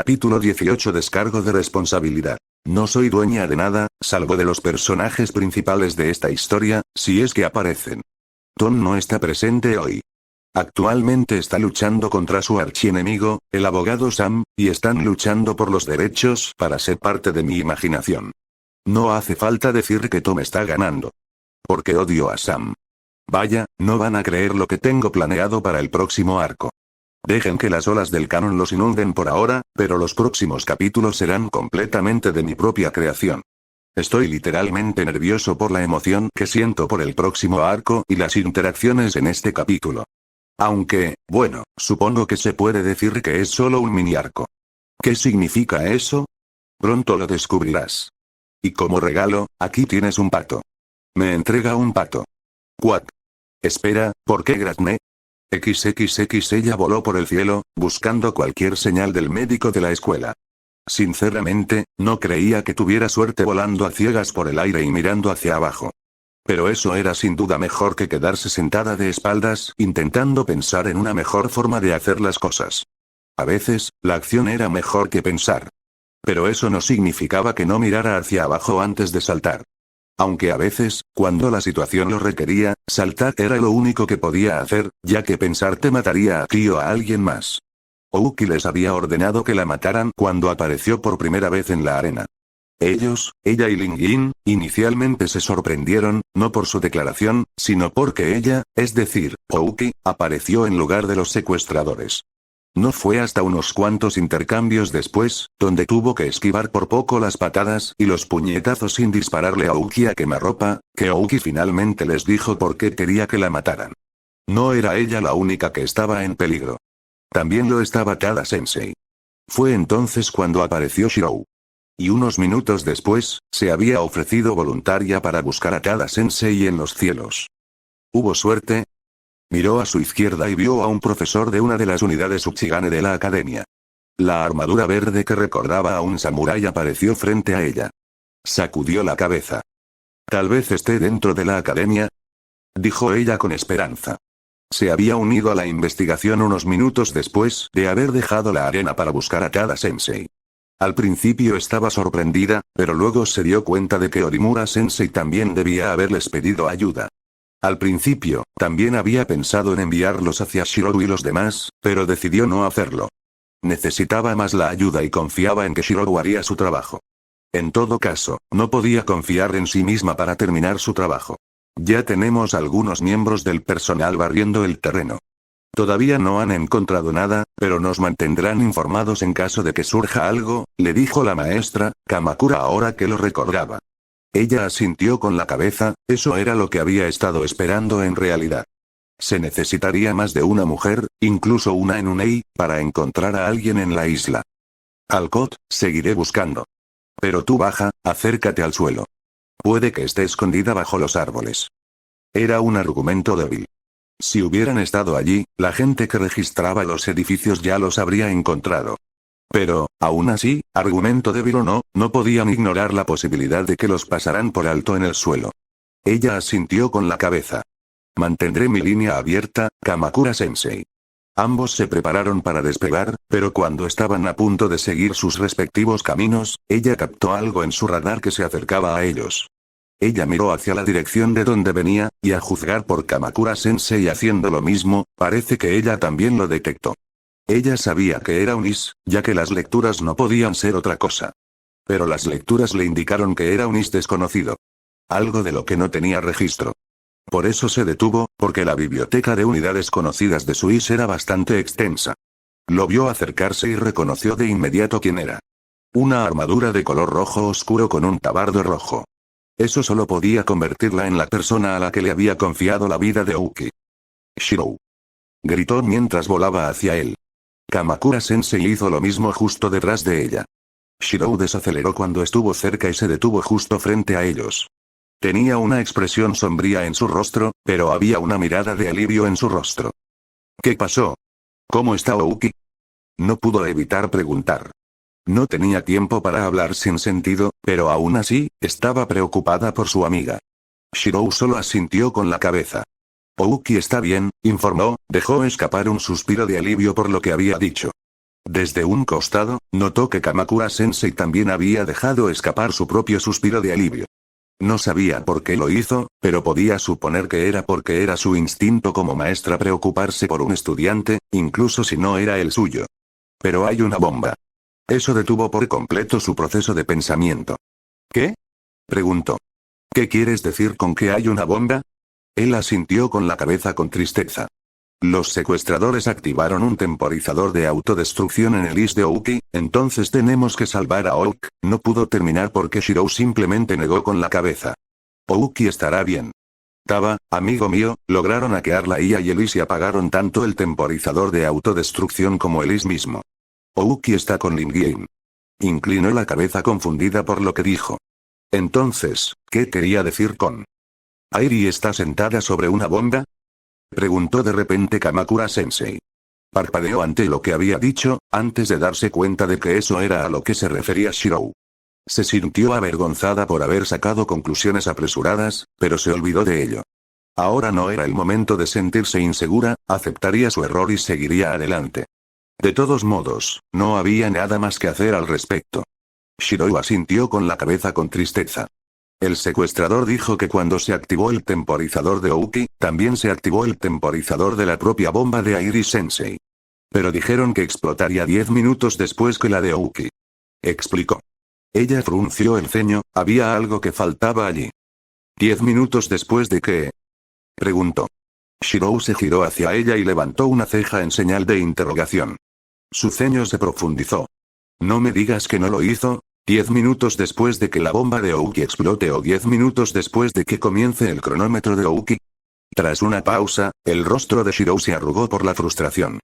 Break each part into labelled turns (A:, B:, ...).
A: Capítulo 18. Descargo de responsabilidad. No soy dueña de nada, salvo de los personajes principales de esta historia, si es que aparecen. Tom no está presente hoy. Actualmente está luchando contra su archienemigo, el abogado Sam, y están luchando por los derechos para ser parte de mi imaginación. No hace falta decir que Tom está ganando. Porque odio a Sam. Vaya, no van a creer lo que tengo planeado para el próximo arco. Dejen que las olas del canon los inunden por ahora, pero los próximos capítulos serán completamente de mi propia creación. Estoy literalmente nervioso por la emoción que siento por el próximo arco y las interacciones en este capítulo. Aunque, bueno, supongo que se puede decir que es solo un mini arco. ¿Qué significa eso? Pronto lo descubrirás. Y como regalo, aquí tienes un pato. Me entrega un pato. Cuac. Espera, ¿por qué grazné? XXX ella voló por el cielo, buscando cualquier señal del médico de la escuela. Sinceramente, no creía que tuviera suerte volando a ciegas por el aire y mirando hacia abajo. Pero eso era sin duda mejor que quedarse sentada de espaldas, intentando pensar en una mejor forma de hacer las cosas. A veces, la acción era mejor que pensar. Pero eso no significaba que no mirara hacia abajo antes de saltar. Aunque a veces, cuando la situación lo requería, saltar era lo único que podía hacer, ya que pensar te mataría a ti o a alguien más. Ouki les había ordenado que la mataran cuando apareció por primera vez en la arena. Ellos, ella y Ling Yin, inicialmente se sorprendieron, no por su declaración, sino porque ella, es decir, Ouki, apareció en lugar de los secuestradores. No fue hasta unos cuantos intercambios después, donde tuvo que esquivar por poco las patadas y los puñetazos sin dispararle a Ouki a quemarropa, que Ouki finalmente les dijo por qué quería que la mataran. No era ella la única que estaba en peligro. También lo estaba Tada Sensei. Fue entonces cuando apareció Shirou. Y unos minutos después, se había ofrecido voluntaria para buscar a Tada Sensei en los cielos. ¿Hubo suerte? Miró a su izquierda y vio a un profesor de una de las unidades Uchigane de la academia. La armadura verde que recordaba a un samurái apareció frente a ella. Sacudió la cabeza. Tal vez esté dentro de la academia, dijo ella con esperanza. Se había unido a la investigación unos minutos después de haber dejado la arena para buscar a Tada Sensei. Al principio estaba sorprendida, pero luego se dio cuenta de que Orimura Sensei también debía haberles pedido ayuda. Al principio, también había pensado en enviarlos hacia Shirou y los demás, pero decidió no hacerlo. Necesitaba más la ayuda y confiaba en que Shirou haría su trabajo. En todo caso, no podía confiar en sí misma para terminar su trabajo. Ya tenemos algunos miembros del personal barriendo el terreno. Todavía no han encontrado nada, pero nos mantendrán informados en caso de que surja algo, le dijo la maestra, Kamakura ahora que lo recordaba. Ella asintió con la cabeza, eso era lo que había estado esperando en realidad. Se necesitaría más de una mujer, incluso una en Unei, para encontrar a alguien en la isla. Alcott, seguiré buscando. Pero tú baja, acércate al suelo. Puede que esté escondida bajo los árboles. Era un argumento débil. Si hubieran estado allí, la gente que registraba los edificios ya los habría encontrado. Pero, aún así, argumento débil o no, no podían ignorar la posibilidad de que los pasaran por alto en el suelo. Ella asintió con la cabeza. Mantendré mi línea abierta, Kamakura-sensei. Ambos se prepararon para despegar, pero cuando estaban a punto de seguir sus respectivos caminos, ella captó algo en su radar que se acercaba a ellos. Ella miró hacia la dirección de donde venía, y a juzgar por Kamakura-sensei haciendo lo mismo, parece que ella también lo detectó. Ella sabía que era un is, ya que las lecturas no podían ser otra cosa. Pero las lecturas le indicaron que era un is desconocido. Algo de lo que no tenía registro. Por eso se detuvo, porque la biblioteca de unidades conocidas de su is era bastante extensa. Lo vio acercarse y reconoció de inmediato quién era. Una armadura de color rojo oscuro con un tabardo rojo. Eso solo podía convertirla en la persona a la que le había confiado la vida de Ouki. Shirou. Gritó mientras volaba hacia él. Kamakura-sensei hizo lo mismo justo detrás de ella. Shirou desaceleró cuando estuvo cerca y se detuvo justo frente a ellos. Tenía una expresión sombría en su rostro, pero había una mirada de alivio en su rostro. ¿Qué pasó? ¿Cómo está Ouki? No pudo evitar preguntar. No tenía tiempo para hablar sin sentido, pero aún así, estaba preocupada por su amiga. Shirou solo asintió con la cabeza. Ouki está bien, informó, dejó escapar un suspiro de alivio por lo que había dicho. Desde un costado, notó que Kamakura-sensei también había dejado escapar su propio suspiro de alivio. No sabía por qué lo hizo, pero podía suponer que era porque era su instinto como maestra preocuparse por un estudiante, incluso si no era el suyo. Pero hay una bomba. Eso detuvo por completo su proceso de pensamiento. ¿Qué? Preguntó. ¿Qué quieres decir con que hay una bomba? Él asintió con la cabeza con tristeza. Los secuestradores activaron un temporizador de autodestrucción en el IS de Ouki, entonces tenemos que salvar a Oak. No pudo terminar porque Shirou simplemente negó con la cabeza. Ouki estará bien. Taba, amigo mío, lograron hackear la IA y el IS y apagaron tanto el temporizador de autodestrucción como el IS mismo. Ouki está con Lin Game. Inclinó la cabeza confundida por lo que dijo. Entonces, ¿qué quería decir con? ¿Airi está sentada sobre una bomba? Preguntó de repente Kamakura-sensei. Parpadeó ante lo que había dicho, antes de darse cuenta de que eso era a lo que se refería Shirou. Se sintió avergonzada por haber sacado conclusiones apresuradas, pero se olvidó de ello. Ahora no era el momento de sentirse insegura, aceptaría su error y seguiría adelante. De todos modos, no había nada más que hacer al respecto. Shirou asintió con la cabeza con tristeza. El secuestrador dijo que cuando se activó el temporizador de Ouki, también se activó el temporizador de la propia bomba de Airi-sensei. Pero dijeron que explotaría 10 minutos después que la de Ouki. Explicó. Ella frunció el ceño, había algo que faltaba allí. ¿10 minutos después de qué? Preguntó. Shirou se giró hacia ella y levantó una ceja en señal de interrogación. Su ceño se profundizó. No me digas que no lo hizo. 10 minutos después de que la bomba de Ouki explote o 10 minutos después de que comience el cronómetro de Ouki. Tras una pausa, el rostro de Shirou se arrugó por la frustración.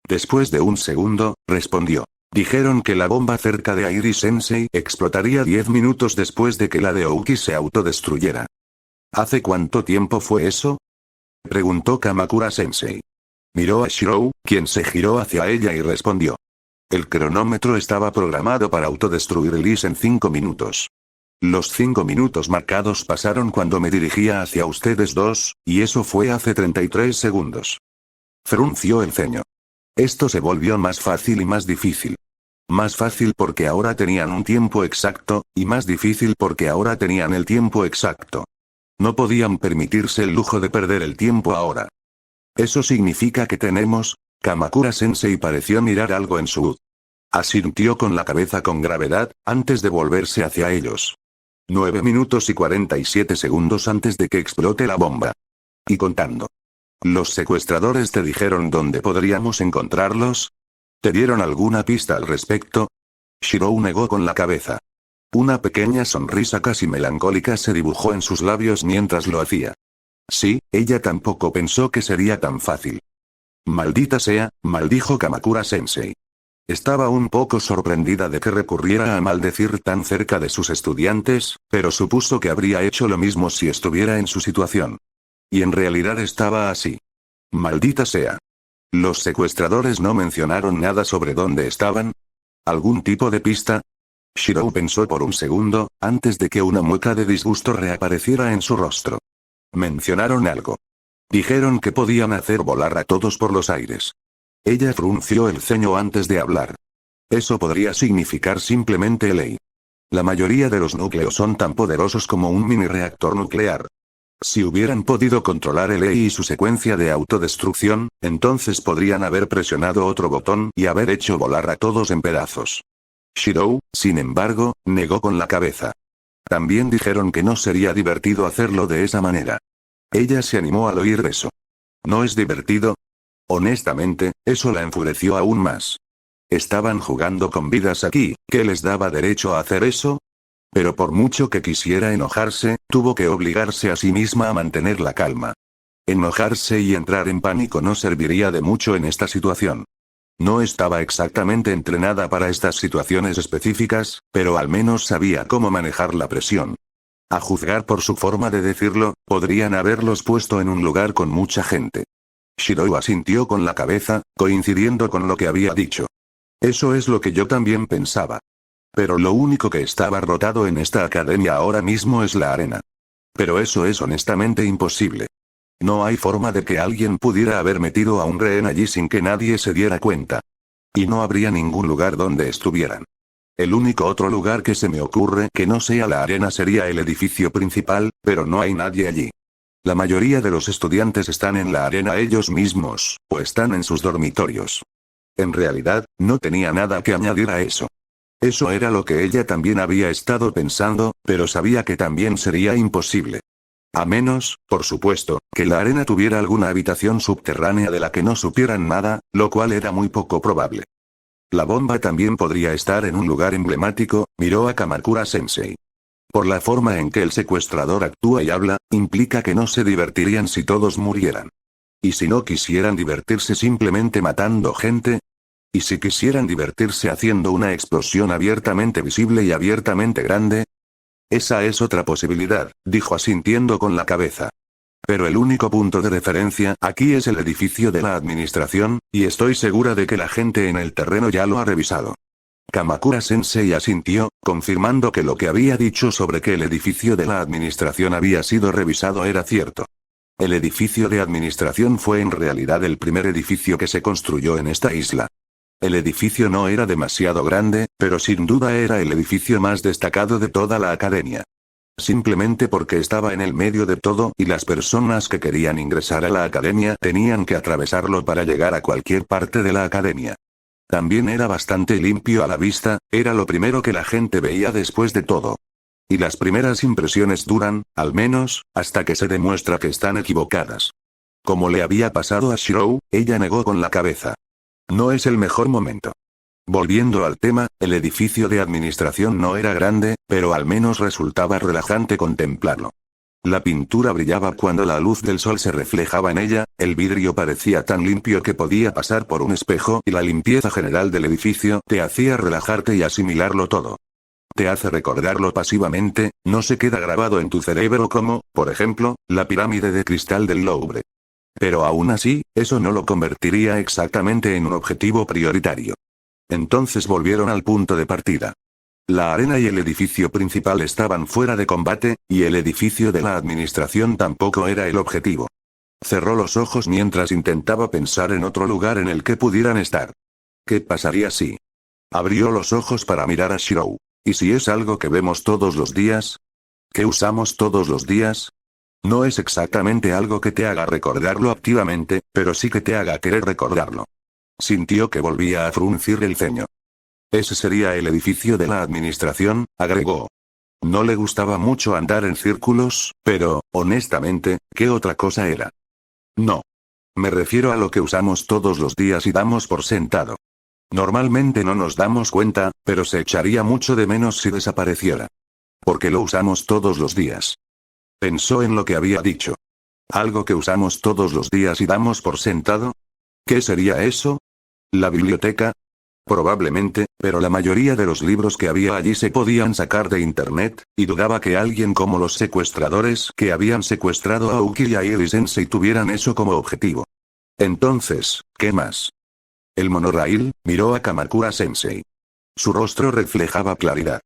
A: Después de un segundo, respondió. Dijeron que la bomba cerca de Airi-sensei explotaría 10 minutos después de que la de Ouki se autodestruyera. ¿Hace cuánto tiempo fue eso? Preguntó Kamakura-sensei. Miró a Shirou, quien se giró hacia ella y respondió. El cronómetro estaba programado para autodestruir el IS en 5 minutos. Los 5 minutos marcados pasaron cuando me dirigía hacia ustedes dos, y eso fue hace 33 segundos. Frunció el ceño. Esto se volvió más fácil y más difícil. Más fácil porque ahora tenían un tiempo exacto, y más difícil porque ahora tenían el tiempo exacto. No podían permitirse el lujo de perder el tiempo ahora. Eso significa que tenemos... Kamakura-sensei pareció mirar algo en su. Asintió con la cabeza con gravedad, antes de volverse hacia ellos. 9 minutos y 47 segundos antes de que explote la bomba. Y contando. ¿Los secuestradores te dijeron dónde podríamos encontrarlos? ¿Te dieron alguna pista al respecto? Shirou negó con la cabeza. Una pequeña sonrisa casi melancólica se dibujó en sus labios mientras lo hacía. Sí, ella tampoco pensó que sería tan fácil. Maldita sea, maldijo Kamakura-sensei. Estaba un poco sorprendida de que recurriera a maldecir tan cerca de sus estudiantes, pero supuso que habría hecho lo mismo si estuviera en su situación. Y en realidad estaba así. Maldita sea. ¿Los secuestradores no mencionaron nada sobre dónde estaban? ¿Algún tipo de pista? Shirou pensó por un segundo, antes de que una mueca de disgusto reapareciera en su rostro. Mencionaron algo. Dijeron que podían hacer volar a todos por los aires. Ella frunció el ceño antes de hablar. Eso podría significar simplemente ELEI. La mayoría de los núcleos son tan poderosos como un mini reactor nuclear. Si hubieran podido controlar ELEI y su secuencia de autodestrucción, entonces podrían haber presionado otro botón y haber hecho volar a todos en pedazos. Shirou, sin embargo, negó con la cabeza. También dijeron que no sería divertido hacerlo de esa manera. Ella se animó al oír eso. ¿No es divertido? Honestamente, eso la enfureció aún más. Estaban jugando con vidas aquí, ¿qué les daba derecho a hacer eso? Pero por mucho que quisiera enojarse, tuvo que obligarse a sí misma a mantener la calma. Enojarse y entrar en pánico no serviría de mucho en esta situación. No estaba exactamente entrenada para estas situaciones específicas, pero al menos sabía cómo manejar la presión. A juzgar por su forma de decirlo, podrían haberlos puesto en un lugar con mucha gente. Shirou asintió con la cabeza, coincidiendo con lo que había dicho. Eso es lo que yo también pensaba. Pero lo único que estaba rotado en esta academia ahora mismo es la arena. Pero eso es honestamente imposible. No hay forma de que alguien pudiera haber metido a un rehén allí sin que nadie se diera cuenta. Y no habría ningún lugar donde estuvieran. El único otro lugar que se me ocurre que no sea la arena sería el edificio principal, pero no hay nadie allí. La mayoría de los estudiantes están en la arena ellos mismos, o están en sus dormitorios. En realidad, no tenía nada que añadir a eso. Eso era lo que ella también había estado pensando, pero sabía que también sería imposible. A menos, por supuesto, que la arena tuviera alguna habitación subterránea de la que no supieran nada, lo cual era muy poco probable. La bomba también podría estar en un lugar emblemático, miró a Kamakura-sensei. Por la forma en que el secuestrador actúa y habla, implica que no se divertirían si todos murieran. ¿Y si no quisieran divertirse simplemente matando gente? ¿Y si quisieran divertirse haciendo una explosión abiertamente visible y abiertamente grande? Esa es otra posibilidad, dijo asintiendo con la cabeza. Pero el único punto de referencia aquí es el edificio de la administración, y estoy segura de que la gente en el terreno ya lo ha revisado. Kamakura-sensei asintió, confirmando que lo que había dicho sobre que el edificio de la administración había sido revisado era cierto. El edificio de administración fue en realidad el primer edificio que se construyó en esta isla. El edificio no era demasiado grande, pero sin duda era el edificio más destacado de toda la academia. Simplemente porque estaba en el medio de todo y las personas que querían ingresar a la academia tenían que atravesarlo para llegar a cualquier parte de la academia. También era bastante limpio a la vista, era lo primero que la gente veía después de todo. Y las primeras impresiones duran, al menos, hasta que se demuestra que están equivocadas. Como le había pasado a Shirou, ella negó con la cabeza. No es el mejor momento. Volviendo al tema, el edificio de administración no era grande, pero al menos resultaba relajante contemplarlo. La pintura brillaba cuando la luz del sol se reflejaba en ella, el vidrio parecía tan limpio que podía pasar por un espejo y la limpieza general del edificio te hacía relajarte y asimilarlo todo. Te hace recordarlo pasivamente, no se queda grabado en tu cerebro como, por ejemplo, la pirámide de cristal del Louvre. Pero aún así, eso no lo convertiría exactamente en un objetivo prioritario. Entonces volvieron al punto de partida. La arena y el edificio principal estaban fuera de combate, y el edificio de la administración tampoco era el objetivo. Cerró los ojos mientras intentaba pensar en otro lugar en el que pudieran estar. ¿Qué pasaría si? Abrió los ojos para mirar a Shirou. ¿Y si es algo que vemos todos los días? ¿Que usamos todos los días? No es exactamente algo que te haga recordarlo activamente, pero sí que te haga querer recordarlo. Sintió que volvía a fruncir el ceño. Ese sería el edificio de la administración, agregó. No le gustaba mucho andar en círculos, pero, honestamente, ¿qué otra cosa era? No. Me refiero a lo que usamos todos los días y damos por sentado. Normalmente no nos damos cuenta, pero se echaría mucho de menos si desapareciera. Porque lo usamos todos los días. Pensó en lo que había dicho. ¿Algo que usamos todos los días y damos por sentado? ¿Qué sería eso? ¿La biblioteca? Probablemente, pero la mayoría de los libros que había allí se podían sacar de internet, y dudaba que alguien como los secuestradores que habían secuestrado a Uki y a Iri-sensei tuvieran eso como objetivo. Entonces, ¿qué más? El monorail, miró a Kamakura-sensei. Su rostro reflejaba claridad.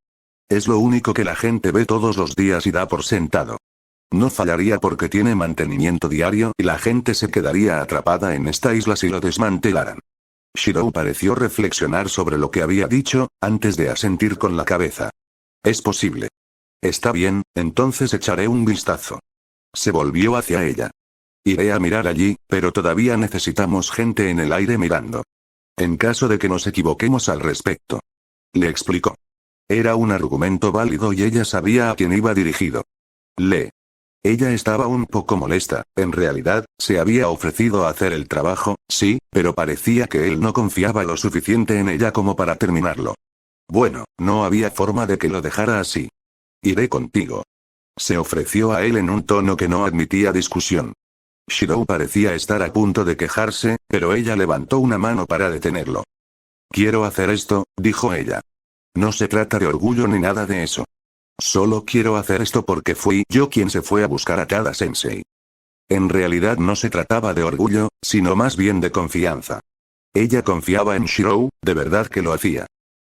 A: Es lo único que la gente ve todos los días y da por sentado. No fallaría porque tiene mantenimiento diario y la gente se quedaría atrapada en esta isla si lo desmantelaran. Shirou pareció reflexionar sobre lo que había dicho, antes de asentir con la cabeza. Es posible. Está bien, entonces echaré un vistazo. Se volvió hacia ella. Iré a mirar allí, pero todavía necesitamos gente en el aire mirando. En caso de que nos equivoquemos al respecto. Le explicó. Era un argumento válido y ella sabía a quién iba dirigido. Ella estaba un poco molesta, en realidad, se había ofrecido a hacer el trabajo, sí, pero parecía que él no confiaba lo suficiente en ella como para terminarlo. Bueno, no había forma de que lo dejara así. Iré contigo. Se ofreció a él en un tono que no admitía discusión. Shirou parecía estar a punto de quejarse, pero ella levantó una mano para detenerlo. Quiero hacer esto, dijo ella. No se trata de orgullo ni nada de eso. Solo quiero hacer esto porque fui yo quien se fue a buscar a Tada-sensei. En realidad no se trataba de orgullo, sino más bien de confianza. Ella confiaba en Shirou, de verdad que lo hacía.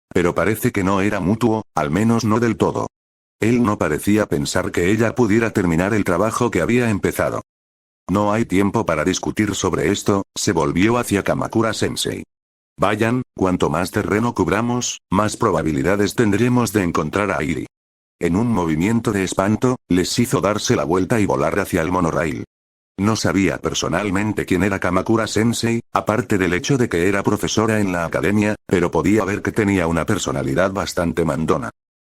A: Pero parece que no era mutuo, al menos no del todo. Él no parecía pensar que ella pudiera terminar el trabajo que había empezado. No hay tiempo para discutir sobre esto, se volvió hacia Kamakura-sensei. Vayan, cuanto más terreno cubramos, más probabilidades tendremos de encontrar a Iri. En un movimiento de espanto, les hizo darse la vuelta y volar hacia el monorail. No sabía personalmente quién era Kamakura-sensei, aparte del hecho de que era profesora en la academia, pero podía ver que tenía una personalidad bastante mandona.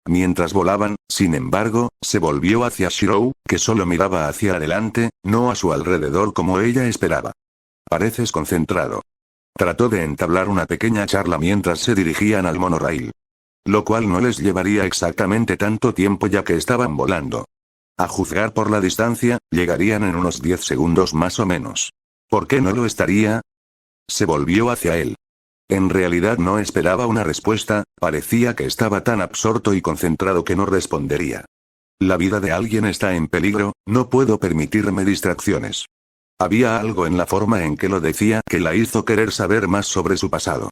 A: Mientras volaban, sin embargo, se volvió hacia Shirou, que solo miraba hacia adelante, no a su alrededor como ella esperaba. Pareces concentrado. Trató de entablar una pequeña charla mientras se dirigían al monorail. Lo cual no les llevaría exactamente tanto tiempo ya que estaban volando. A juzgar por la distancia, llegarían en unos 10 segundos más o menos. ¿Por qué no lo estaría? Se volvió hacia él. En realidad no esperaba una respuesta, parecía que estaba tan absorto y concentrado que no respondería. La vida de alguien está en peligro, no puedo permitirme distracciones. Había algo en la forma en que lo decía que la hizo querer saber más sobre su pasado.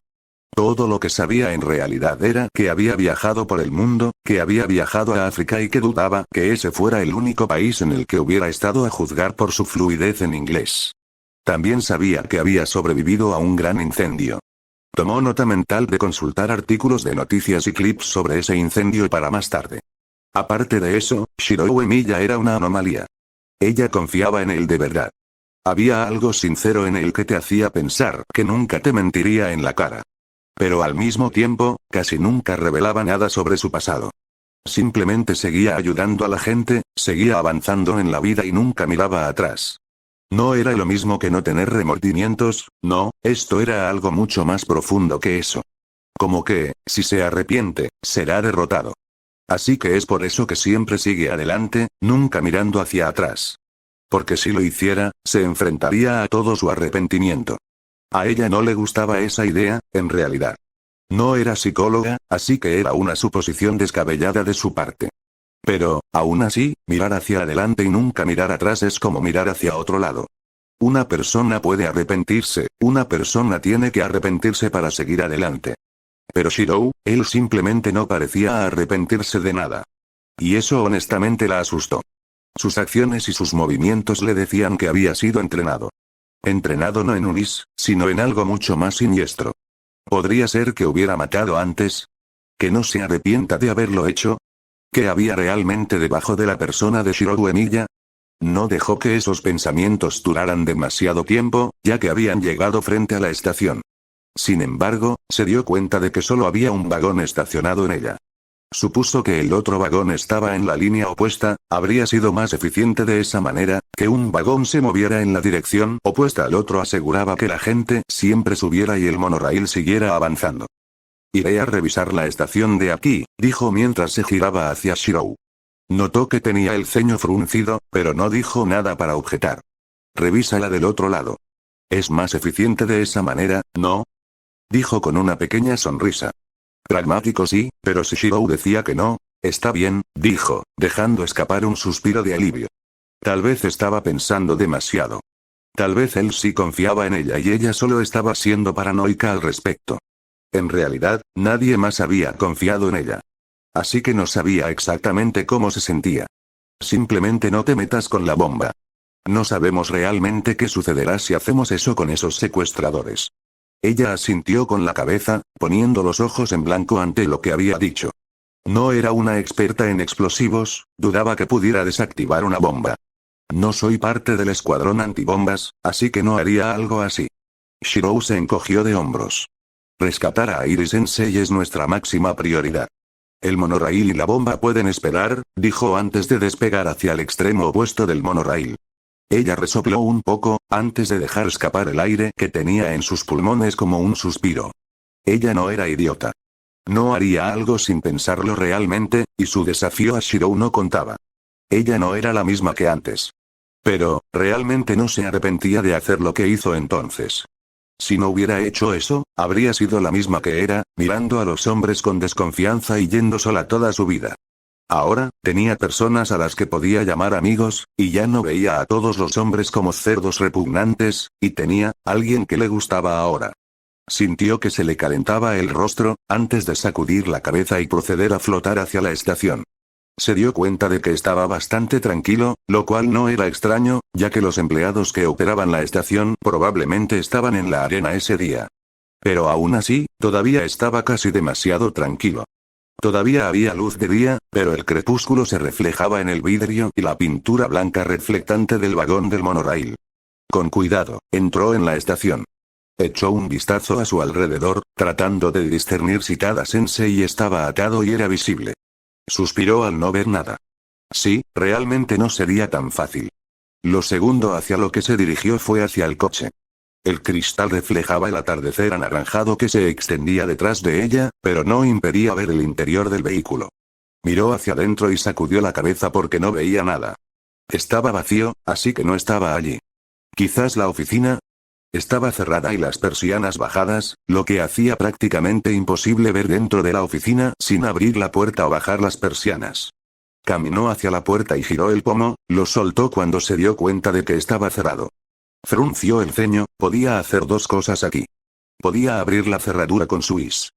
A: Todo lo que sabía en realidad era que había viajado por el mundo, que había viajado a África y que dudaba que ese fuera el único país en el que hubiera estado a juzgar por su fluidez en inglés. También sabía que había sobrevivido a un gran incendio. Tomó nota mental de consultar artículos de noticias y clips sobre ese incendio para más tarde. Aparte de eso, Shirou Emiya era una anomalía. Ella confiaba en él de verdad. Había algo sincero en él que te hacía pensar que nunca te mentiría en la cara. Pero al mismo tiempo, casi nunca revelaba nada sobre su pasado. Simplemente seguía ayudando a la gente, seguía avanzando en la vida y nunca miraba atrás. No era lo mismo que no tener remordimientos, no, esto era algo mucho más profundo que eso. Como que, si se arrepiente, será derrotado. Así que es por eso que siempre sigue adelante, nunca mirando hacia atrás. Porque si lo hiciera, se enfrentaría a todo su arrepentimiento. A ella no le gustaba esa idea, en realidad. No era psicóloga, así que era una suposición descabellada de su parte. Pero, aún así, mirar hacia adelante y nunca mirar atrás es como mirar hacia otro lado. Una persona puede arrepentirse, una persona tiene que arrepentirse para seguir adelante. Pero Shirou, él simplemente no parecía arrepentirse de nada. Y eso honestamente la asustó. Sus acciones y sus movimientos le decían que había sido entrenado. Entrenado no en Unis, sino en algo mucho más siniestro. ¿Podría ser que hubiera matado antes? ¿Que no se arrepienta de haberlo hecho? ¿Qué había realmente debajo de la persona de Shirou Emiya? No dejó que esos pensamientos duraran demasiado tiempo, ya que habían llegado frente a la estación. Sin embargo, se dio cuenta de que solo había un vagón estacionado en ella. Supuso que el otro vagón estaba en la línea opuesta, habría sido más eficiente de esa manera, que un vagón se moviera en la dirección opuesta al otro aseguraba que la gente siempre subiera y el monorail siguiera avanzando. Iré a revisar la estación de aquí, dijo mientras se giraba hacia Shirou. Notó que tenía el ceño fruncido, pero no dijo nada para objetar. Revísala del otro lado. Es más eficiente de esa manera, ¿no? Dijo con una pequeña sonrisa. Pragmático sí, pero si Shirou decía que no, está bien, dijo, dejando escapar un suspiro de alivio. Tal vez estaba pensando demasiado. Tal vez él sí confiaba en ella y ella solo estaba siendo paranoica al respecto. En realidad, nadie más había confiado en ella. Así que no sabía exactamente cómo se sentía. Simplemente no te metas con la bomba. No sabemos realmente qué sucederá si hacemos eso con esos secuestradores. Ella asintió con la cabeza, poniendo los ojos en blanco ante lo que había dicho. No era una experta en explosivos, dudaba que pudiera desactivar una bomba. No soy parte del escuadrón antibombas, así que no haría algo así. Shirou se encogió de hombros. Rescatar a Iri Sensei es nuestra máxima prioridad. El monorail y la bomba pueden esperar, dijo antes de despegar hacia el extremo opuesto del monorail. Ella resopló un poco, antes de dejar escapar el aire que tenía en sus pulmones como un suspiro. Ella no era idiota. No haría algo sin pensarlo realmente, y su desafío a Shirou no contaba. Ella no era la misma que antes. Pero, realmente no se arrepentía de hacer lo que hizo entonces. Si no hubiera hecho eso, habría sido la misma que era, mirando a los hombres con desconfianza y yendo sola toda su vida. Ahora, tenía personas a las que podía llamar amigos, y ya no veía a todos los hombres como cerdos repugnantes, y tenía, alguien que le gustaba ahora. Sintió que se le calentaba el rostro, antes de sacudir la cabeza y proceder a flotar hacia la estación. Se dio cuenta de que estaba bastante tranquilo, lo cual no era extraño, ya que los empleados que operaban la estación probablemente estaban en la arena ese día. Pero aún así, todavía estaba casi demasiado tranquilo. Todavía había luz de día, pero el crepúsculo se reflejaba en el vidrio y la pintura blanca reflectante del vagón del monorail. Con cuidado, entró en la estación. Echó un vistazo a su alrededor, tratando de discernir si Tada-sensei estaba atado y era visible. Suspiró al no ver nada. Sí, realmente no sería tan fácil. Lo segundo hacia lo que se dirigió fue hacia el coche. El cristal reflejaba el atardecer anaranjado que se extendía detrás de ella, pero no impedía ver el interior del vehículo. Miró hacia adentro y sacudió la cabeza porque no veía nada. Estaba vacío, así que no estaba allí. Quizás la oficina estaba cerrada y las persianas bajadas, lo que hacía prácticamente imposible ver dentro de la oficina sin abrir la puerta o bajar las persianas. Caminó hacia la puerta y giró el pomo, lo soltó cuando se dio cuenta de que estaba cerrado. Frunció el ceño, podía hacer dos cosas aquí. Podía abrir la cerradura con su is.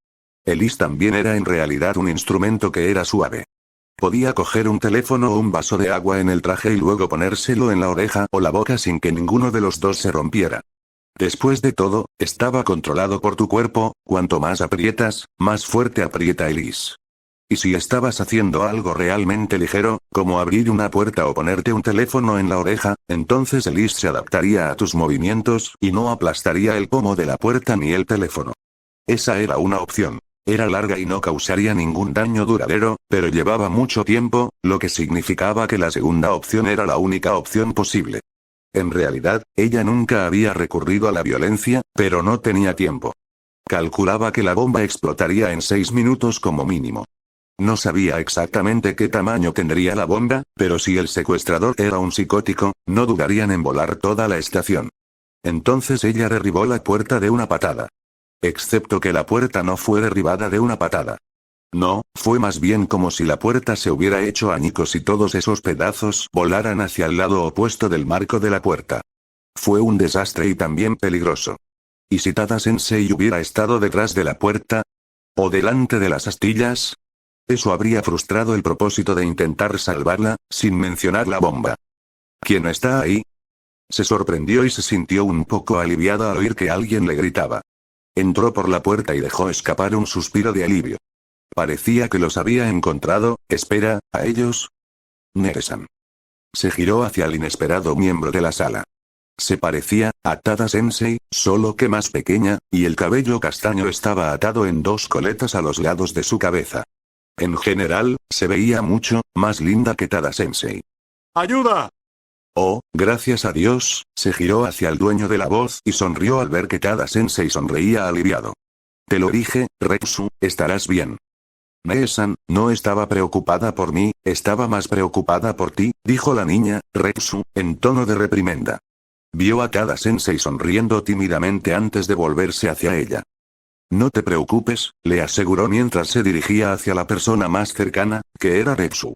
A: El is también era en realidad un instrumento que era suave. Podía coger un teléfono o un vaso de agua en el traje y luego ponérselo en la oreja o la boca sin que ninguno de los dos se rompiera. Después de todo, estaba controlado por tu cuerpo, cuanto más aprietas, más fuerte aprieta el is. Y si estabas haciendo algo realmente ligero, como abrir una puerta o ponerte un teléfono en la oreja, entonces el is se adaptaría a tus movimientos y no aplastaría el pomo de la puerta ni el teléfono. Esa era una opción. Era larga y no causaría ningún daño duradero, pero llevaba mucho tiempo, lo que significaba que la segunda opción era la única opción posible. En realidad, ella nunca había recurrido a la violencia, pero no tenía tiempo. Calculaba que la bomba explotaría en 6 minutos como mínimo. No sabía exactamente qué tamaño tendría la bomba, pero si el secuestrador era un psicótico, no dudarían en volar toda la estación. Entonces ella derribó la puerta de una patada. Excepto que la puerta no fue derribada de una patada. No, fue más bien como si la puerta se hubiera hecho añicos y todos esos pedazos volaran hacia el lado opuesto del marco de la puerta. Fue un desastre y también peligroso. ¿Y si Tada-sensei hubiera estado detrás de la puerta? ¿O delante de las astillas? Eso habría frustrado el propósito de intentar salvarla, sin mencionar la bomba. ¿Quién está ahí? Se sorprendió y se sintió un poco aliviada al oír que alguien le gritaba. Entró por la puerta y dejó escapar un suspiro de alivio. Parecía que los había encontrado. Espera, ¿a ellos? Nere-san. Se giró hacia el inesperado miembro de la sala. Se parecía a Tada-sensei, solo que más pequeña, y el cabello castaño estaba atado en 2 coletas a los lados de su cabeza. En general, se veía mucho más linda que Tada-sensei. ¡Ayuda! Oh, gracias a Dios, se giró hacia el dueño de la voz y sonrió al ver que Tada-sensei sonreía aliviado. Te lo dije, Retsu, estarás bien. Mee-san, no estaba preocupada por mí, estaba más preocupada por ti, dijo la niña, Retsu, en tono de reprimenda. Vio a Tada-sensei sonriendo tímidamente antes de volverse hacia ella. No te preocupes, le aseguró mientras se dirigía hacia la persona más cercana, que era Retsu.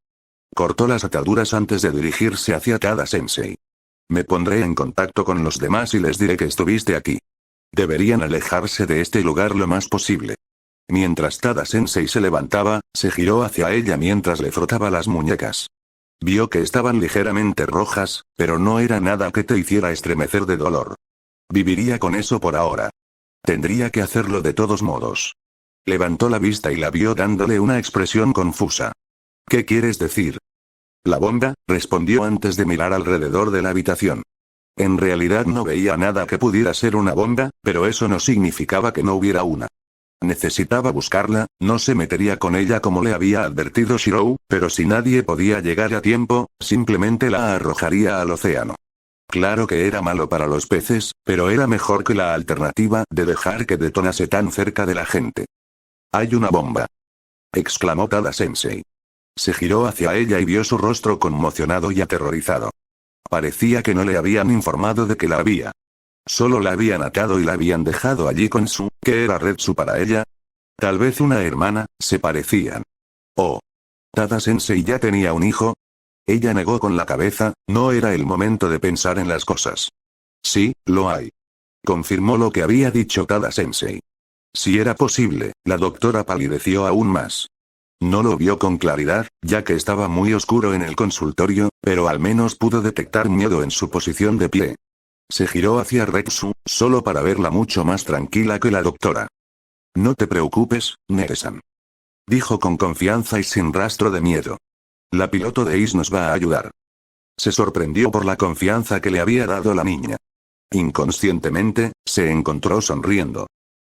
A: Cortó las ataduras antes de dirigirse hacia Tada-sensei. Me pondré en contacto con los demás y les diré que estuviste aquí. Deberían alejarse de este lugar lo más posible. Mientras Tada-sensei se levantaba, se giró hacia ella mientras le frotaba las muñecas. Vio que estaban ligeramente rojas, pero no era nada que te hiciera estremecer de dolor. Viviría con eso por ahora. Tendría que hacerlo de todos modos. Levantó la vista y la vio dándole una expresión confusa. ¿Qué quieres decir? La bomba, respondió antes de mirar alrededor de la habitación. En realidad no veía nada que pudiera ser una bomba, pero eso no significaba que no hubiera una. Necesitaba buscarla, no se metería con ella como le había advertido Shirou, pero si nadie podía llegar a tiempo, simplemente la arrojaría al océano. Claro que era malo para los peces, pero era mejor que la alternativa de dejar que detonase tan cerca de la gente. «Hay una bomba», exclamó Tada-sensei. Se giró hacia ella y vio su rostro conmocionado y aterrorizado. Parecía que no le habían informado de que la había. Solo la habían atado y la habían dejado allí con su, que era Retsu para ella. Tal vez una hermana, se parecían. Oh. Tada-sensei ya tenía un hijo. Ella negó con la cabeza, no era el momento de pensar en las cosas. Sí, lo hay. Confirmó lo que había dicho Tada-sensei. Si era posible, la doctora palideció aún más. No lo vio con claridad, ya que estaba muy oscuro en el consultorio, pero al menos pudo detectar miedo en su posición de pie. Se giró hacia Retsu, solo para verla mucho más tranquila que la doctora. No te preocupes, Neresan. Dijo con confianza y sin rastro de miedo. La piloto de Ace nos va a ayudar. Se sorprendió por la confianza que le había dado la niña. Inconscientemente, se encontró sonriendo.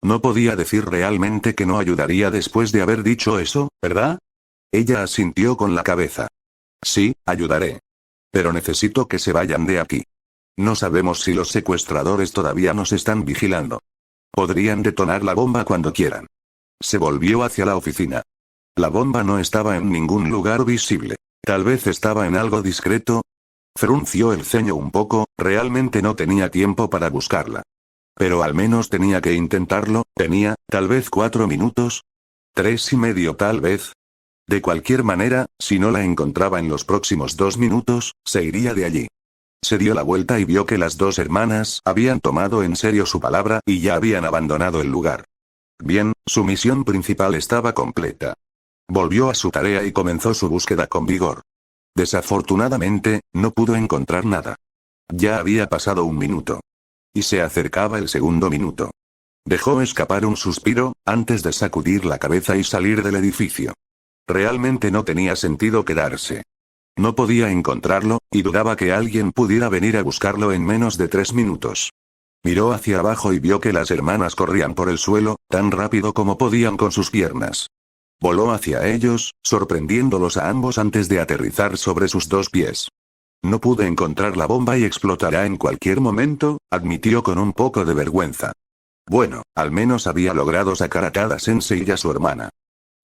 A: No podía decir realmente que no ayudaría después de haber dicho eso, ¿verdad? Ella asintió con la cabeza. Sí, ayudaré. Pero necesito que se vayan de aquí. No sabemos si los secuestradores todavía nos están vigilando. Podrían detonar la bomba cuando quieran. Se volvió hacia la oficina. La bomba no estaba en ningún lugar visible. Tal vez estaba en algo discreto. Frunció el ceño un poco, realmente no tenía tiempo para buscarla. Pero al menos tenía que intentarlo, tenía, tal vez 4 minutos. 3 y medio tal vez. De cualquier manera, si no la encontraba en los próximos 2 minutos, se iría de allí. Se dio la vuelta y vio que las dos hermanas habían tomado en serio su palabra y ya habían abandonado el lugar. Bien, su misión principal estaba completa. Volvió a su tarea y comenzó su búsqueda con vigor. Desafortunadamente, no pudo encontrar nada. Ya había pasado 1 minuto. Y se acercaba el segundo minuto. Dejó escapar un suspiro, antes de sacudir la cabeza y salir del edificio. Realmente no tenía sentido quedarse. No podía encontrarlo, y dudaba que alguien pudiera venir a buscarlo en menos de 3 minutos. Miró hacia abajo y vio que las hermanas corrían por el suelo, tan rápido como podían con sus piernas. Voló hacia ellos, sorprendiéndolos a ambos antes de aterrizar sobre sus 2 pies. No pude encontrar la bomba y explotará en cualquier momento, admitió con un poco de vergüenza. Bueno, al menos había logrado sacar a Tada-sensei y a su hermana.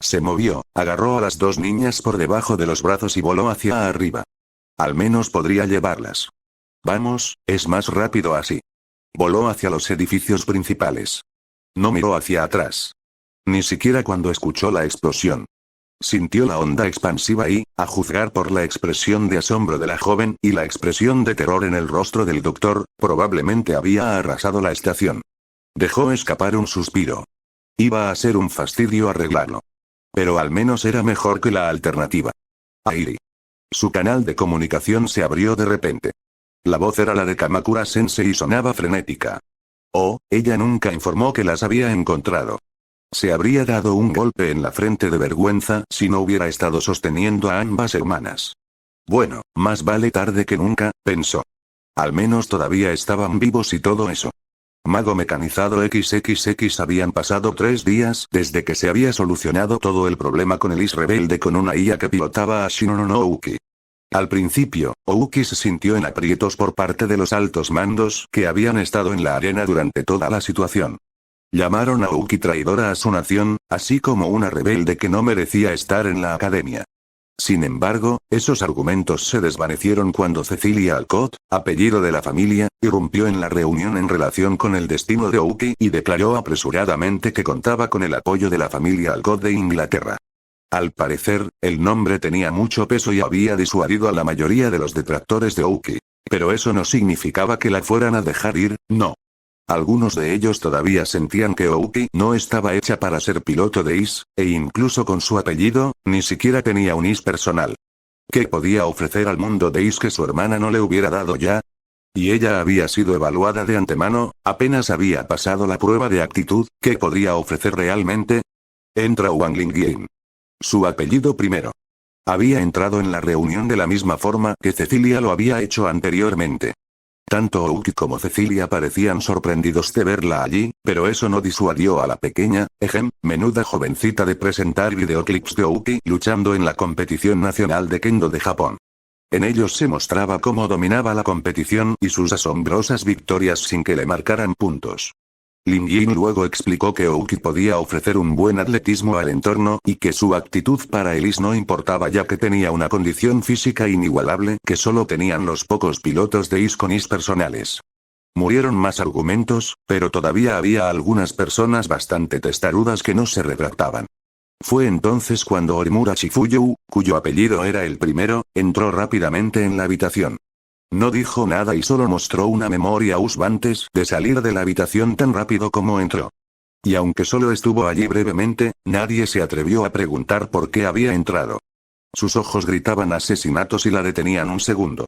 A: Se movió, agarró a las 2 niñas por debajo de los brazos y voló hacia arriba. Al menos podría llevarlas. Vamos, es más rápido así. Voló hacia los edificios principales. No miró hacia atrás. Ni siquiera cuando escuchó la explosión. Sintió la onda expansiva y, a juzgar por la expresión de asombro de la joven y la expresión de terror en el rostro del doctor, probablemente había arrasado la estación. Dejó escapar un suspiro. Iba a ser un fastidio arreglarlo. Pero al menos era mejor que la alternativa. Airi. Su canal de comunicación se abrió de repente. La voz era la de Kamakura-sensei y sonaba frenética. Oh, ella nunca informó que las había encontrado. Se habría dado un golpe en la frente de vergüenza si no hubiera estado sosteniendo a ambas hermanas. Bueno, más vale tarde que nunca, pensó. Al menos todavía estaban vivos y todo eso. Mago mecanizado XXX. Habían pasado 3 días desde que se había solucionado todo el problema con el Is rebelde con una IA que pilotaba a Shinono no Ouki. Al principio, Ouki se sintió en aprietos por parte de los altos mandos que habían estado en la arena durante toda la situación. Llamaron a Ouki traidora a su nación, así como una rebelde que no merecía estar en la academia. Sin embargo, esos argumentos se desvanecieron cuando Cecilia Alcott, apellido de la familia, irrumpió en la reunión en relación con el destino de Ouki y declaró apresuradamente que contaba con el apoyo de la familia Alcott de Inglaterra. Al parecer, el nombre tenía mucho peso y había disuadido a la mayoría de los detractores de Ouki. Pero eso no significaba que la fueran a dejar ir, no. Algunos de ellos todavía sentían que Ouki no estaba hecha para ser piloto de IS, e incluso con su apellido, ni siquiera tenía un IS personal. ¿Qué podía ofrecer al mundo de IS que su hermana no le hubiera dado ya? Y ella había sido evaluada de antemano, apenas había pasado la prueba de actitud, ¿qué podría ofrecer realmente? Entra Wang Lingyin. Su apellido primero. Había entrado en la reunión de la misma forma que Cecilia lo había hecho anteriormente. Tanto Ouki como Cecilia parecían sorprendidos de verla allí, pero eso no disuadió a la pequeña, menuda jovencita de presentar videoclips de Ouki luchando en la competición nacional de Kendo de Japón. En ellos se mostraba cómo dominaba la competición y sus asombrosas victorias sin que le marcaran puntos. Lin Yin luego explicó que Ouki podía ofrecer un buen atletismo al entorno y que su actitud para el IS no importaba ya que tenía una condición física inigualable que solo tenían los pocos pilotos de IS con IS personales. Murieron más argumentos, pero todavía había algunas personas bastante testarudas que no se retractaban. Fue entonces cuando Orimura Chifuyu, cuyo apellido era el primero, entró rápidamente en la habitación. No dijo nada y solo mostró una memoria antes de salir de la habitación tan rápido como entró. Y aunque solo estuvo allí brevemente, nadie se atrevió a preguntar por qué había entrado. Sus ojos gritaban asesinatos y la detenían un segundo.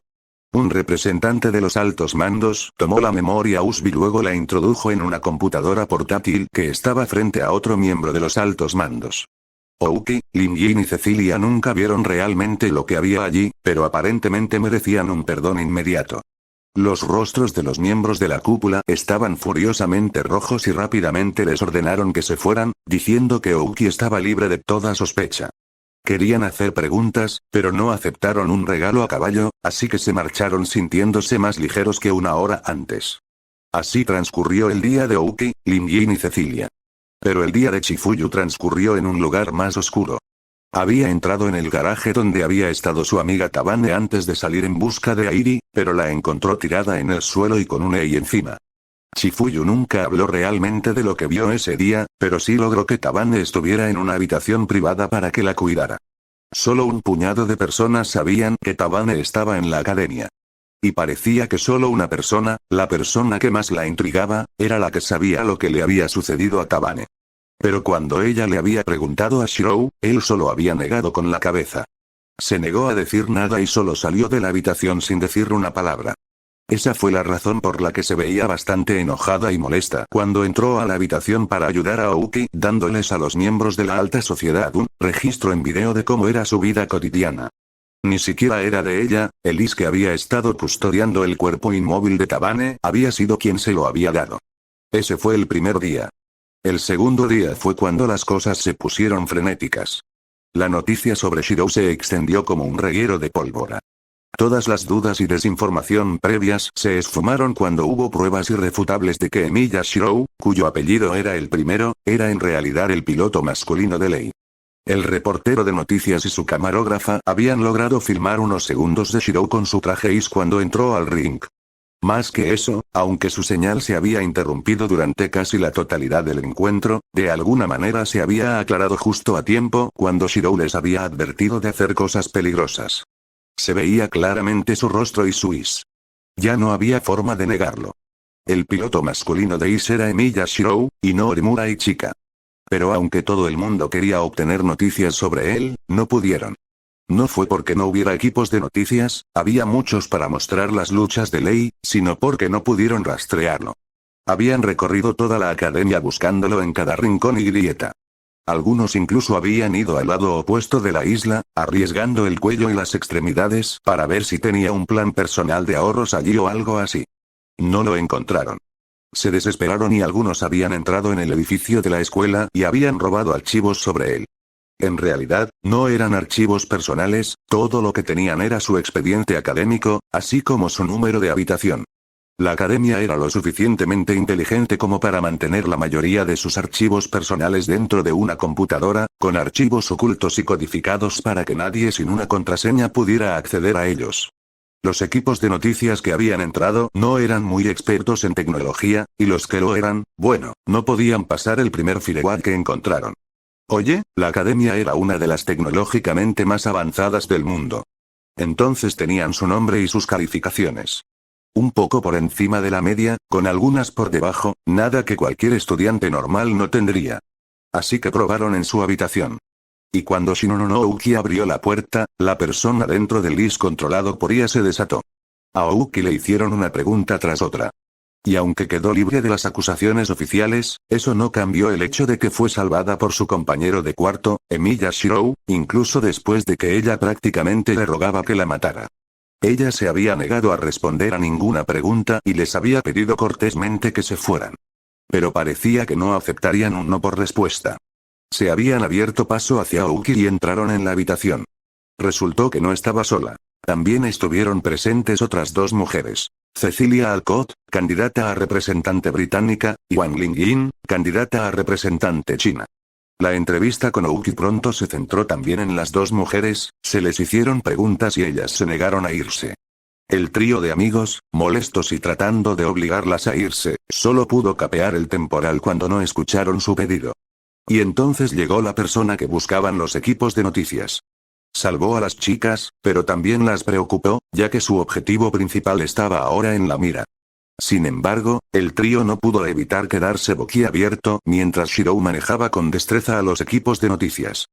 A: Un representante de los altos mandos tomó la memoria USB y luego la introdujo en una computadora portátil que estaba frente a otro miembro de los altos mandos. Aoki, Lin Jin y Cecilia nunca vieron realmente lo que había allí, pero aparentemente merecían un perdón inmediato. Los rostros de los miembros de la cúpula estaban furiosamente rojos y rápidamente les ordenaron que se fueran, diciendo que Aoki estaba libre de toda sospecha. Querían hacer preguntas, pero no aceptaron un regalo a caballo, así que se marcharon sintiéndose más ligeros que una hora antes. Así transcurrió el día de Aoki, Lin Jin y Cecilia. Pero el día de Chifuyu transcurrió en un lugar más oscuro. Había entrado en el garaje donde había estado su amiga Tabane antes de salir en busca de Airi, pero la encontró tirada en el suelo y con un Ei encima. Chifuyu nunca habló realmente de lo que vio ese día, pero sí logró que Tabane estuviera en una habitación privada para que la cuidara. Solo un puñado de personas sabían que Tabane estaba en la academia. Y parecía que solo una persona, la persona que más la intrigaba, era la que sabía lo que le había sucedido a Tabane. Pero cuando ella le había preguntado a Shirou, él solo había negado con la cabeza. Se negó a decir nada y solo salió de la habitación sin decir una palabra. Esa fue la razón por la que se veía bastante enojada y molesta cuando entró a la habitación para ayudar a Aoki, dándoles a los miembros de la alta sociedad un registro en video de cómo era su vida cotidiana. Ni siquiera era de ella, Elise, que había estado custodiando el cuerpo inmóvil de Tabane, había sido quien se lo había dado. Ese fue el primer día. El segundo día fue cuando las cosas se pusieron frenéticas. La noticia sobre Shirou se extendió como un reguero de pólvora. Todas las dudas y desinformación previas se esfumaron cuando hubo pruebas irrefutables de que Emiya Shirou, cuyo apellido era el primero, era en realidad el piloto masculino de Lei. El reportero de noticias y su camarógrafa habían logrado filmar unos segundos de Shirou con su traje Is cuando entró al ring. Más que eso, aunque su señal se había interrumpido durante casi la totalidad del encuentro, de alguna manera se había aclarado justo a tiempo cuando Shirou les había advertido de hacer cosas peligrosas. Se veía claramente su rostro y su Is. Ya no había forma de negarlo. El piloto masculino de Is era Emiya Shirou, y no Orimura Ichika. Pero aunque todo el mundo quería obtener noticias sobre él, no pudieron. No fue porque no hubiera equipos de noticias, había muchos para mostrar las luchas de Lei, sino porque no pudieron rastrearlo. Habían recorrido toda la academia buscándolo en cada rincón y grieta. Algunos incluso habían ido al lado opuesto de la isla, arriesgando el cuello y las extremidades para ver si tenía un plan personal de ahorros allí o algo así. No lo encontraron. Se desesperaron y algunos habían entrado en el edificio de la escuela y habían robado archivos sobre él. En realidad, no eran archivos personales, todo lo que tenían era su expediente académico, así como su número de habitación. La academia era lo suficientemente inteligente como para mantener la mayoría de sus archivos personales dentro de una computadora, con archivos ocultos y codificados para que nadie sin una contraseña pudiera acceder a ellos. Los equipos de noticias que habían entrado no eran muy expertos en tecnología, y los que lo eran, bueno, no podían pasar el primer firewall que encontraron. Oye, la academia era una de las tecnológicamente más avanzadas del mundo. Entonces tenían su nombre y sus calificaciones. Un poco por encima de la media, con algunas por debajo, nada que cualquier estudiante normal no tendría. Así que probaron en su habitación. Y cuando Shinonouki abrió la puerta, la persona dentro del Is controlado por IA se desató. A Aoki le hicieron una pregunta tras otra. Y aunque quedó libre de las acusaciones oficiales, eso no cambió el hecho de que fue salvada por su compañero de cuarto, Emiya Shirou, incluso después de que ella prácticamente le rogaba que la matara. Ella se había negado a responder a ninguna pregunta y les había pedido cortésmente que se fueran. Pero parecía que no aceptarían un no por respuesta. Se habían abierto paso hacia Aoki y entraron en la habitación. Resultó que no estaba sola. También estuvieron presentes otras dos mujeres. Cecilia Alcott, candidata a representante británica, y Wang Lingjin, candidata a representante china. La entrevista con Aoki pronto se centró también en las dos mujeres, se les hicieron preguntas y ellas se negaron a irse. El trío de amigos, molestos y tratando de obligarlas a irse, solo pudo capear el temporal cuando no escucharon su pedido. Y entonces llegó la persona que buscaban los equipos de noticias. Salvó a las chicas, pero también las preocupó, ya que su objetivo principal estaba ahora en la mira. Sin embargo, el trío no pudo evitar quedarse boquiabierto mientras Shirou manejaba con destreza a los equipos de noticias.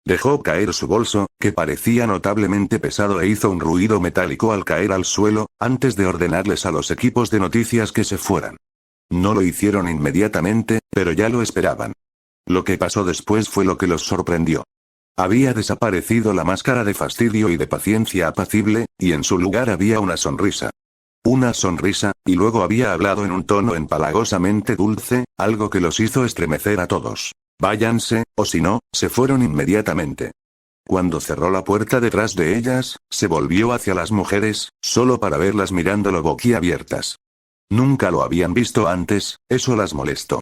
A: Dejó caer su bolso, que parecía notablemente pesado e hizo un ruido metálico al caer al suelo, antes de ordenarles a los equipos de noticias que se fueran. No lo hicieron inmediatamente, pero ya lo esperaban. Lo que pasó después fue lo que los sorprendió. Había desaparecido la máscara de fastidio y de paciencia apacible, y en su lugar había una sonrisa. Una sonrisa, y luego había hablado en un tono empalagosamente dulce, algo que los hizo estremecer a todos. Váyanse, o si no, se fueron inmediatamente. Cuando cerró la puerta detrás de ellas, se volvió hacia las mujeres, solo para verlas mirándolo boquiabiertas. Nunca lo habían visto antes, eso las molestó.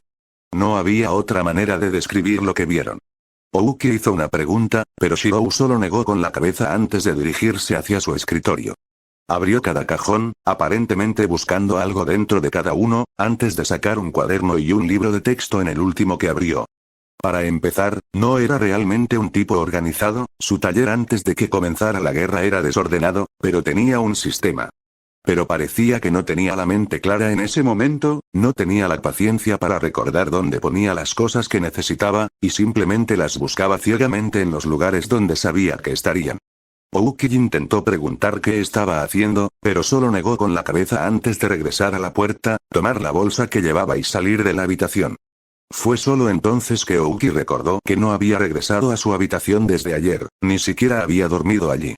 A: No había otra manera de describir lo que vieron. Ouki hizo una pregunta, pero Shirou solo negó con la cabeza antes de dirigirse hacia su escritorio. Abrió cada cajón, aparentemente buscando algo dentro de cada uno, antes de sacar un cuaderno y un libro de texto en el último que abrió. Para empezar, no era realmente un tipo organizado, su taller antes de que comenzara la guerra era desordenado, pero tenía un sistema. Pero parecía que no tenía la mente clara en ese momento, no tenía la paciencia para recordar dónde ponía las cosas que necesitaba, y simplemente las buscaba ciegamente en los lugares donde sabía que estarían. Ouki intentó preguntar qué estaba haciendo, pero solo negó con la cabeza antes de regresar a la puerta, tomar la bolsa que llevaba y salir de la habitación. Fue solo entonces que Ouki recordó que no había regresado a su habitación desde ayer, ni siquiera había dormido allí.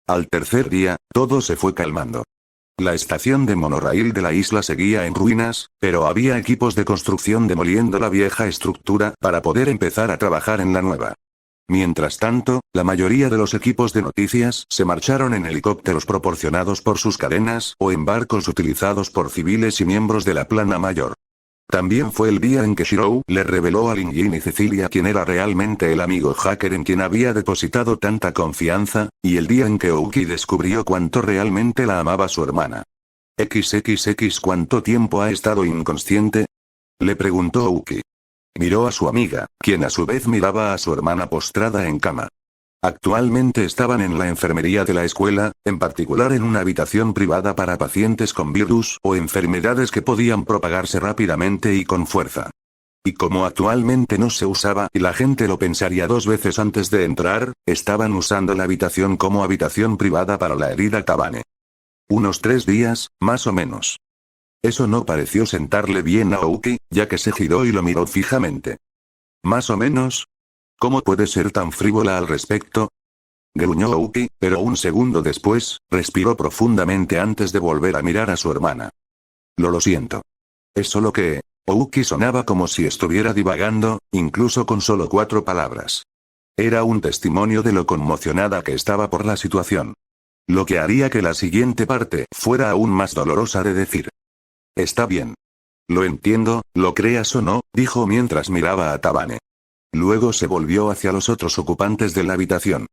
A: Al tercer día, todo se fue calmando. La estación de monorraíl de la isla seguía en ruinas, pero había equipos de construcción demoliendo la vieja estructura para poder empezar a trabajar en la nueva. Mientras tanto, la mayoría de los equipos de noticias se marcharon en helicópteros proporcionados por sus cadenas o en barcos utilizados por civiles y miembros de la plana mayor. También fue el día en que Shirou le reveló a Lin Jin y Cecilia quién era realmente el amigo hacker en quien había depositado tanta confianza, y el día en que Ouki descubrió cuánto realmente la amaba su hermana. XXX ¿Cuánto tiempo ha estado inconsciente? Le preguntó Ouki. Miró a su amiga, quien a su vez miraba a su hermana postrada en cama. Actualmente estaban en la enfermería de la escuela, en particular en una habitación privada para pacientes con virus o enfermedades que podían propagarse rápidamente y con fuerza. Y como actualmente no se usaba y la gente lo pensaría dos veces antes de entrar, estaban usando la habitación como habitación privada para la herida Tabane. Unos 3 días, más o menos. Eso no pareció sentarle bien a Ouki, ya que se giró y lo miró fijamente. ¿Más o menos? ¿Cómo puede ser tan frívola al respecto? Gruñó Ouki, pero un segundo después, respiró profundamente antes de volver a mirar a su hermana. Lo siento. Es solo que... Ouki sonaba como si estuviera divagando, incluso con solo 4 palabras. Era un testimonio de lo conmocionada que estaba por la situación. Lo que haría que la siguiente parte fuera aún más dolorosa de decir. Está bien. Lo entiendo, lo creas o no, dijo mientras miraba a Tabane. Luego se volvió hacia los otros ocupantes de la habitación.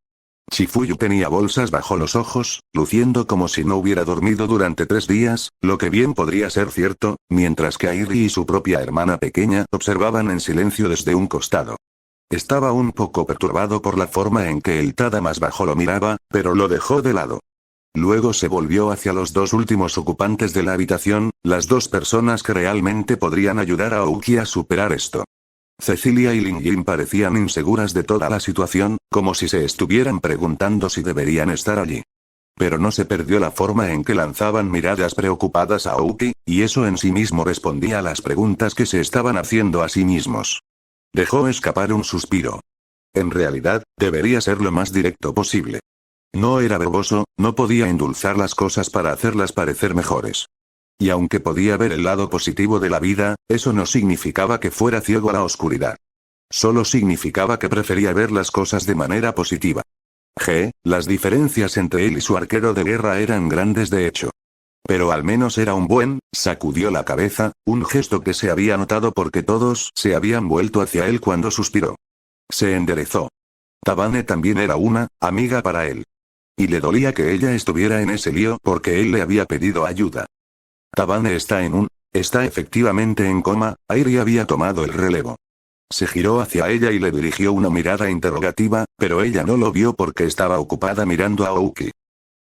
A: Chifuyu tenía bolsas bajo los ojos, luciendo como si no hubiera dormido durante 3 días, lo que bien podría ser cierto, mientras que Airi y su propia hermana pequeña observaban en silencio desde un costado. Estaba un poco perturbado por la forma en que el Tada más bajo lo miraba, pero lo dejó de lado. Luego se volvió hacia los 2 últimos ocupantes de la habitación, las 2 personas que realmente podrían ayudar a Ouki a superar esto. Cecilia y Lin Jin parecían inseguras de toda la situación, como si se estuvieran preguntando si deberían estar allí. Pero no se perdió la forma en que lanzaban miradas preocupadas a Ouki, y eso en sí mismo respondía a las preguntas que se estaban haciendo a sí mismos. Dejó escapar un suspiro. En realidad, debería ser lo más directo posible. No era verboso, no podía endulzar las cosas para hacerlas parecer mejores. Y aunque podía ver el lado positivo de la vida, eso no significaba que fuera ciego a la oscuridad. Solo significaba que prefería ver las cosas de manera positiva. Las diferencias entre él y su arquero de guerra eran grandes de hecho. Pero al menos era un buen, sacudió la cabeza, un gesto que se había notado porque todos se habían vuelto hacia él cuando suspiró. Se enderezó. Tabane también era una amiga para él. Y le dolía que ella estuviera en ese lío porque él le había pedido ayuda. Tabane está efectivamente en coma, Airi había tomado el relevo. Se giró hacia ella y le dirigió una mirada interrogativa, pero ella no lo vio porque estaba ocupada mirando a Ouki.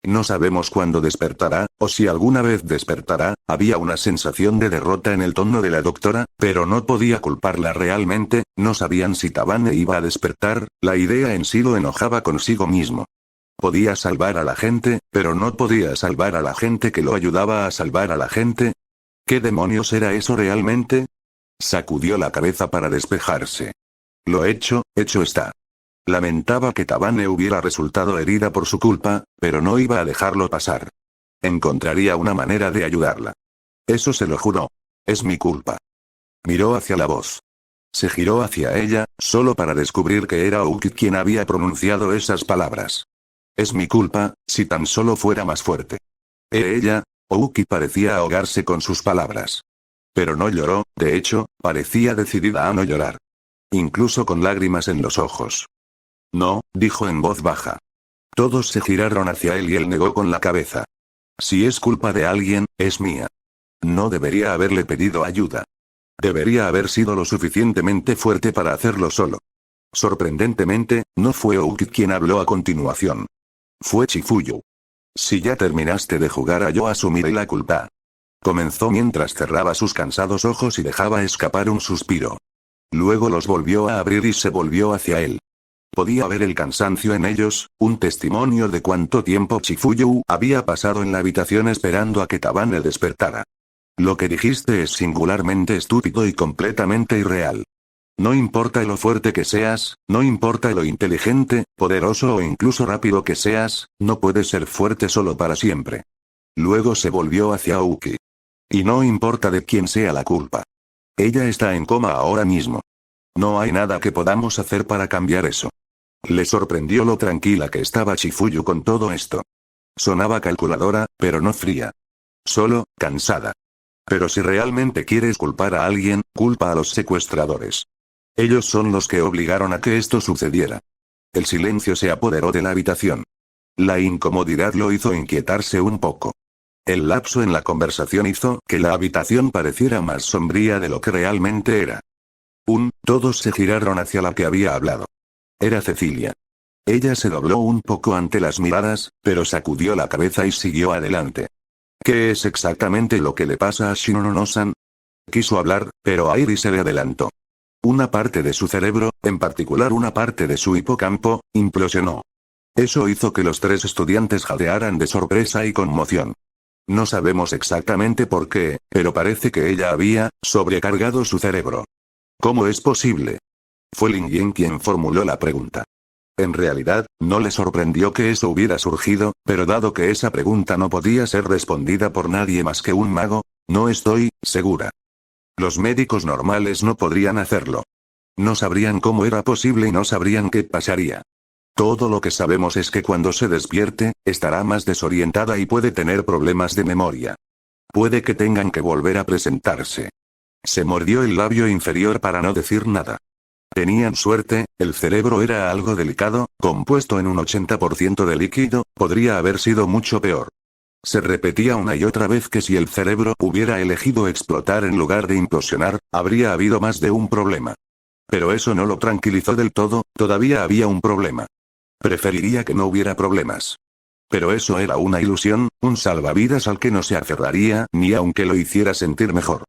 A: No sabemos cuándo despertará, o si alguna vez despertará. Había una sensación de derrota en el tono de la doctora, pero no podía culparla realmente. No sabían si Tabane iba a despertar. La idea en sí lo enojaba consigo mismo. Podía salvar a la gente, pero no podía salvar a la gente que lo ayudaba a salvar a la gente. ¿Qué demonios era eso realmente? Sacudió la cabeza para despejarse. Lo hecho está. Lamentaba que Tabane hubiera resultado herida por su culpa, pero no iba a dejarlo pasar. Encontraría una manera de ayudarla. Eso se lo juró. Es mi culpa. Miró hacia la voz. Se giró hacia ella, solo para descubrir que era Uki quien había pronunciado esas palabras. Es mi culpa, si tan solo fuera más fuerte. Ella. Uki parecía ahogarse con sus palabras. Pero no lloró, de hecho, parecía decidida a no llorar. Incluso con lágrimas en los ojos. No, dijo en voz baja. Todos se giraron hacia él y él negó con la cabeza. Si es culpa de alguien, es mía. No debería haberle pedido ayuda. Debería haber sido lo suficientemente fuerte para hacerlo solo. Sorprendentemente, no fue Uki quien habló a continuación. Fue Chifuyu. Si ya terminaste de jugar, yo asumiré la culpa. Comenzó mientras cerraba sus cansados ojos y dejaba escapar un suspiro. Luego los volvió a abrir y se volvió hacia él. Podía ver el cansancio en ellos, un testimonio de cuánto tiempo Chifuyu había pasado en la habitación esperando a que Tabane despertara. Lo que dijiste es singularmente estúpido y completamente irreal. No importa lo fuerte que seas, no importa lo inteligente, poderoso o incluso rápido que seas, no puedes ser fuerte solo para siempre. Luego se volvió hacia Uki. Y no importa de quién sea la culpa. Ella está en coma ahora mismo. No hay nada que podamos hacer para cambiar eso. Le sorprendió lo tranquila que estaba Chifuyu con todo esto. Sonaba calculadora, pero no fría. Solo, cansada. Pero si realmente quieres culpar a alguien, culpa a los secuestradores. Ellos son los que obligaron a que esto sucediera. El silencio se apoderó de la habitación. La incomodidad lo hizo inquietarse un poco. El lapso en la conversación hizo que la habitación pareciera más sombría de lo que realmente era. Todos se giraron hacia la que había hablado. Era Cecilia. Ella se dobló un poco ante las miradas, pero sacudió la cabeza y siguió adelante. ¿Qué es exactamente lo que le pasa a Shinono-san? Quiso hablar, pero Airi se le adelantó. Una parte de su cerebro, en particular una parte de su hipocampo, implosionó. Eso hizo que los tres estudiantes jadearan de sorpresa y conmoción. No sabemos exactamente por qué, pero parece que ella había sobrecargado su cerebro. ¿Cómo es posible? Fue Lin Yin quien formuló la pregunta. En realidad, no le sorprendió que eso hubiera surgido, pero dado que esa pregunta no podía ser respondida por nadie más que un mago, no estoy segura. Los médicos normales no podrían hacerlo. No sabrían cómo era posible y no sabrían qué pasaría. Todo lo que sabemos es que cuando se despierte, estará más desorientada y puede tener problemas de memoria. Puede que tengan que volver a presentarse. Se mordió el labio inferior para no decir nada. Tenían suerte, el cerebro era algo delicado, compuesto en un 80% de líquido, podría haber sido mucho peor. Se repetía una y otra vez que si el cerebro hubiera elegido explotar en lugar de implosionar, habría habido más de un problema. Pero eso no lo tranquilizó del todo, todavía había un problema. Preferiría que no hubiera problemas. Pero eso era una ilusión, un salvavidas al que no se aferraría ni aunque lo hiciera sentir mejor.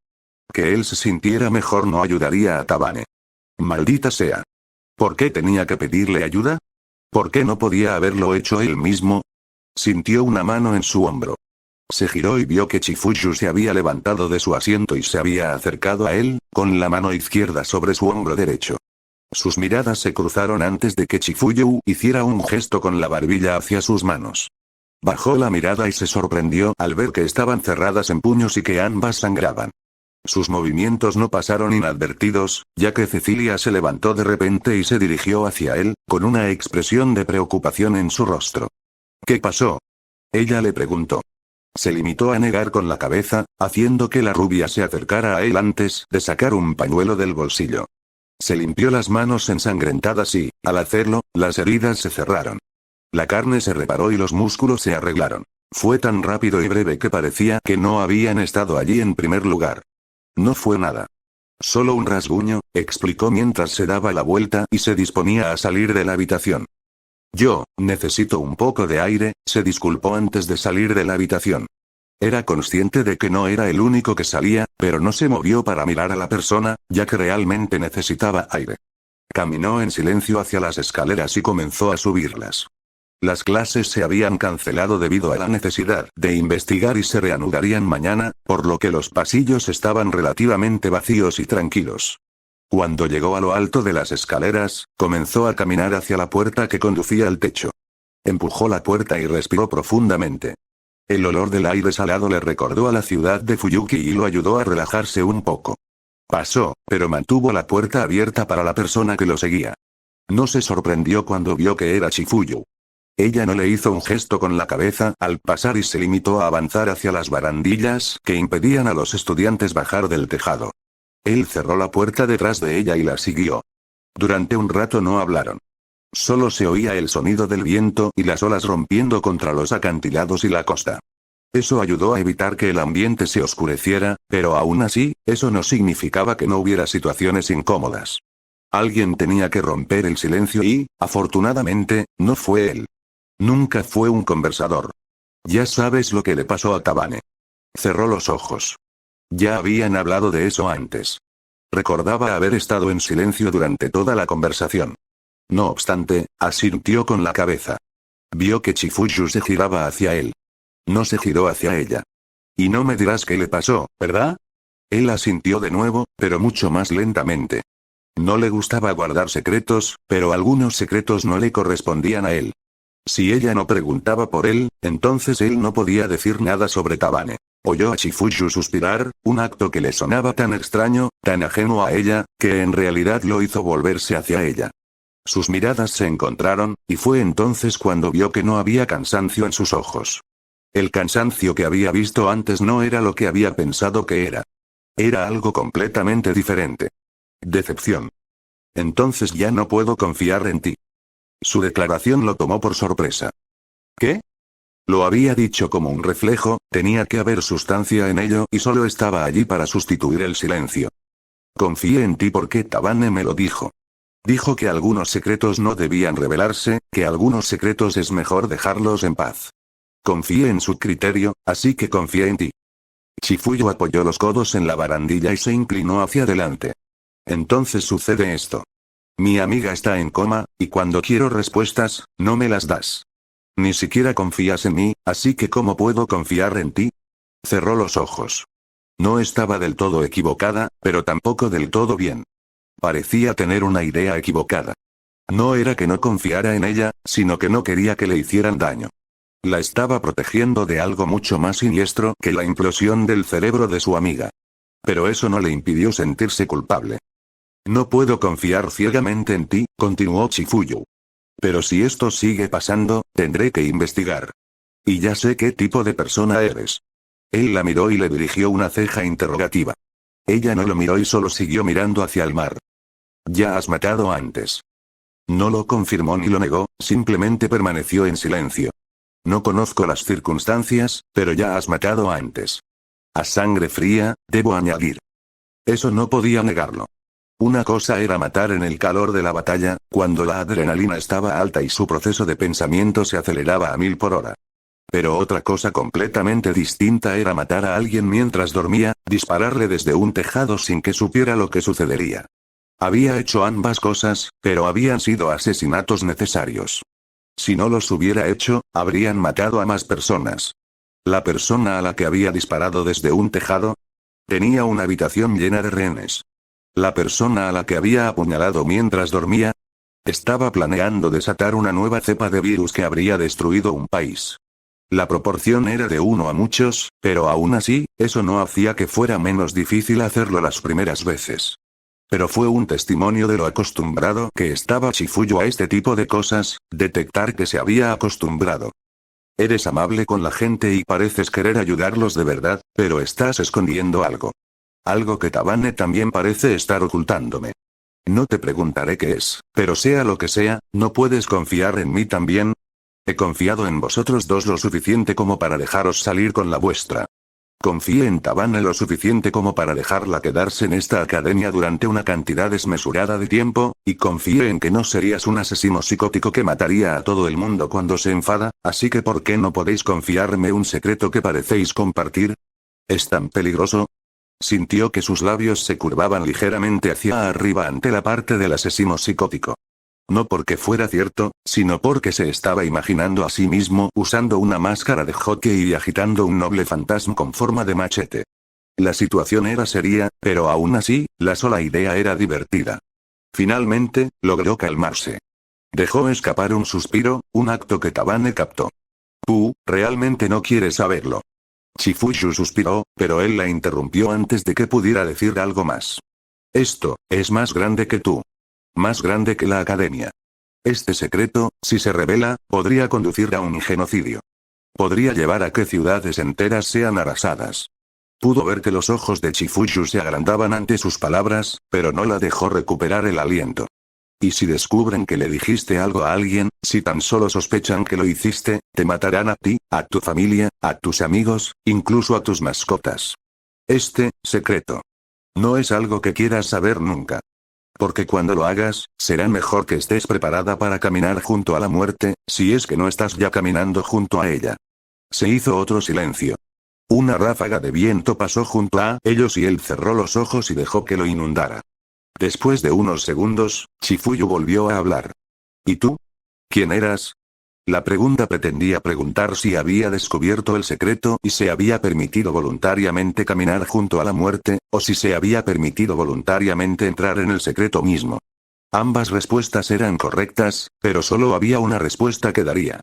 A: Que él se sintiera mejor no ayudaría a Tabane. Maldita sea. ¿Por qué tenía que pedirle ayuda? ¿Por qué no podía haberlo hecho él mismo? Sintió una mano en su hombro. Se giró y vio que Chifuyu se había levantado de su asiento y se había acercado a él, con la mano izquierda sobre su hombro derecho. Sus miradas se cruzaron antes de que Chifuyu hiciera un gesto con la barbilla hacia sus manos. Bajó la mirada y se sorprendió al ver que estaban cerradas en puños y que ambas sangraban. Sus movimientos no pasaron inadvertidos, ya que Cecilia se levantó de repente y se dirigió hacia él, con una expresión de preocupación en su rostro. ¿Qué pasó? Ella le preguntó. Se limitó a negar con la cabeza, haciendo que la rubia se acercara a él antes de sacar un pañuelo del bolsillo. Se limpió las manos ensangrentadas y, al hacerlo, las heridas se cerraron. La carne se reparó y los músculos se arreglaron. Fue tan rápido y breve que parecía que no habían estado allí en primer lugar. No fue nada. Solo un rasguño, explicó mientras se daba la vuelta y se disponía a salir de la habitación. Yo, necesito un poco de aire, se disculpó antes de salir de la habitación. Era consciente de que no era el único que salía, pero no se movió para mirar a la persona, ya que realmente necesitaba aire. Caminó en silencio hacia las escaleras y comenzó a subirlas. Las clases se habían cancelado debido a la necesidad de investigar y se reanudarían mañana, por lo que los pasillos estaban relativamente vacíos y tranquilos. Cuando llegó a lo alto de las escaleras, comenzó a caminar hacia la puerta que conducía al techo. Empujó la puerta y respiró profundamente. El olor del aire salado le recordó a la ciudad de Fuyuki y lo ayudó a relajarse un poco. Pasó, pero mantuvo la puerta abierta para la persona que lo seguía. No se sorprendió cuando vio que era Chifuyu. Ella no le hizo un gesto con la cabeza al pasar y se limitó a avanzar hacia las barandillas que impedían a los estudiantes bajar del tejado. Él cerró la puerta detrás de ella y la siguió. Durante un rato no hablaron. Solo se oía el sonido del viento y las olas rompiendo contra los acantilados y la costa. Eso ayudó a evitar que el ambiente se oscureciera, pero aún así, eso no significaba que no hubiera situaciones incómodas. Alguien tenía que romper el silencio y, afortunadamente, no fue él. Nunca fue un conversador. Ya sabes lo que le pasó a Tabane. Cerró los ojos. Ya habían hablado de eso antes. Recordaba haber estado en silencio durante toda la conversación. No obstante, asintió con la cabeza. Vio que Chifuyu se giraba hacia él. No se giró hacia ella. Y no me dirás qué le pasó, ¿verdad? Él asintió de nuevo, pero mucho más lentamente. No le gustaba guardar secretos, pero algunos secretos no le correspondían a él. Si ella no preguntaba por él, entonces él no podía decir nada sobre Tabane. Oyó a Chifuyu suspirar, un acto que le sonaba tan extraño, tan ajeno a ella, que en realidad lo hizo volverse hacia ella. Sus miradas se encontraron, y fue entonces cuando vio que no había cansancio en sus ojos. El cansancio que había visto antes no era lo que había pensado que era. Era algo completamente diferente. Decepción. Entonces ya no puedo confiar en ti. Su declaración lo tomó por sorpresa. ¿Qué? Lo había dicho como un reflejo, tenía que haber sustancia en ello y solo estaba allí para sustituir el silencio. Confié en ti porque Tabane me lo dijo. Dijo que algunos secretos no debían revelarse, que algunos secretos es mejor dejarlos en paz. Confié en su criterio, así que confié en ti. Chifuyu apoyó los codos en la barandilla y se inclinó hacia adelante. Entonces sucede esto. Mi amiga está en coma, y cuando quiero respuestas, no me las das. Ni siquiera confías en mí, así que ¿cómo puedo confiar en ti? Cerró los ojos. No estaba del todo equivocada, pero tampoco del todo bien. Parecía tener una idea equivocada. No era que no confiara en ella, sino que no quería que le hicieran daño. La estaba protegiendo de algo mucho más siniestro que la implosión del cerebro de su amiga. Pero eso no le impidió sentirse culpable. No puedo confiar ciegamente en ti, continuó Chifuyu. Pero si esto sigue pasando, tendré que investigar. Y ya sé qué tipo de persona eres. Él la miró y le dirigió una ceja interrogativa. Ella no lo miró y solo siguió mirando hacia el mar. Ya has matado antes. No lo confirmó ni lo negó, simplemente permaneció en silencio. No conozco las circunstancias, pero ya has matado antes. A sangre fría, debo añadir. Eso no podía negarlo. Una cosa era matar en el calor de la batalla, cuando la adrenalina estaba alta y su proceso de pensamiento se aceleraba a 1000 por hora. Pero otra cosa completamente distinta era matar a alguien mientras dormía, dispararle desde un tejado sin que supiera lo que sucedería. Había hecho ambas cosas, pero habían sido asesinatos necesarios. Si no los hubiera hecho, habrían matado a más personas. La persona a la que había disparado desde un tejado tenía una habitación llena de rehenes. La persona a la que había apuñalado mientras dormía estaba planeando desatar una nueva cepa de virus que habría destruido un país. La proporción era de 1 a muchos, pero aún así, eso no hacía que fuera menos difícil hacerlo las primeras veces. Pero fue un testimonio de lo acostumbrado que estaba Chifuyu a este tipo de cosas, detectar que se había acostumbrado. Eres amable con la gente y pareces querer ayudarlos de verdad, pero estás escondiendo algo. Algo que Tabane también parece estar ocultándome. No te preguntaré qué es, pero sea lo que sea, ¿no puedes confiar en mí también? He confiado en vosotros dos lo suficiente como para dejaros salir con la vuestra. Confié en Tabane lo suficiente como para dejarla quedarse en esta academia durante una cantidad desmesurada de tiempo, y confié en que no serías un asesino psicótico que mataría a todo el mundo cuando se enfada, así que ¿por qué no podéis confiarme un secreto que parecéis compartir? ¿Es tan peligroso? Sintió que sus labios se curvaban ligeramente hacia arriba ante la parte del asesino psicótico. No porque fuera cierto, sino porque se estaba imaginando a sí mismo usando una máscara de hockey y agitando un noble fantasma con forma de machete. La situación era seria, pero aún así, la sola idea era divertida. Finalmente, logró calmarse. Dejó escapar un suspiro, un acto que Tabane captó. Realmente no quieres saberlo. Chifuyu suspiró, pero él la interrumpió antes de que pudiera decir algo más. Esto, es más grande que tú. Más grande que la academia. Este secreto, si se revela, podría conducir a un genocidio. Podría llevar a que ciudades enteras sean arrasadas. Pudo ver que los ojos de Chifuyu se agrandaban ante sus palabras, pero no la dejó recuperar el aliento. Y si descubren que le dijiste algo a alguien, si tan solo sospechan que lo hiciste, te matarán a ti, a tu familia, a tus amigos, incluso a tus mascotas. Este secreto no es algo que quieras saber nunca. Porque cuando lo hagas, será mejor que estés preparada para caminar junto a la muerte, si es que no estás ya caminando junto a ella. Se hizo otro silencio. Una ráfaga de viento pasó junto a ellos y él cerró los ojos y dejó que lo inundara. Después de unos segundos, Chifuyu volvió a hablar. ¿Y tú? ¿Quién eras? La pregunta pretendía preguntar si había descubierto el secreto y se había permitido voluntariamente caminar junto a la muerte, o si se había permitido voluntariamente entrar en el secreto mismo. Ambas respuestas eran correctas, pero solo había una respuesta que daría.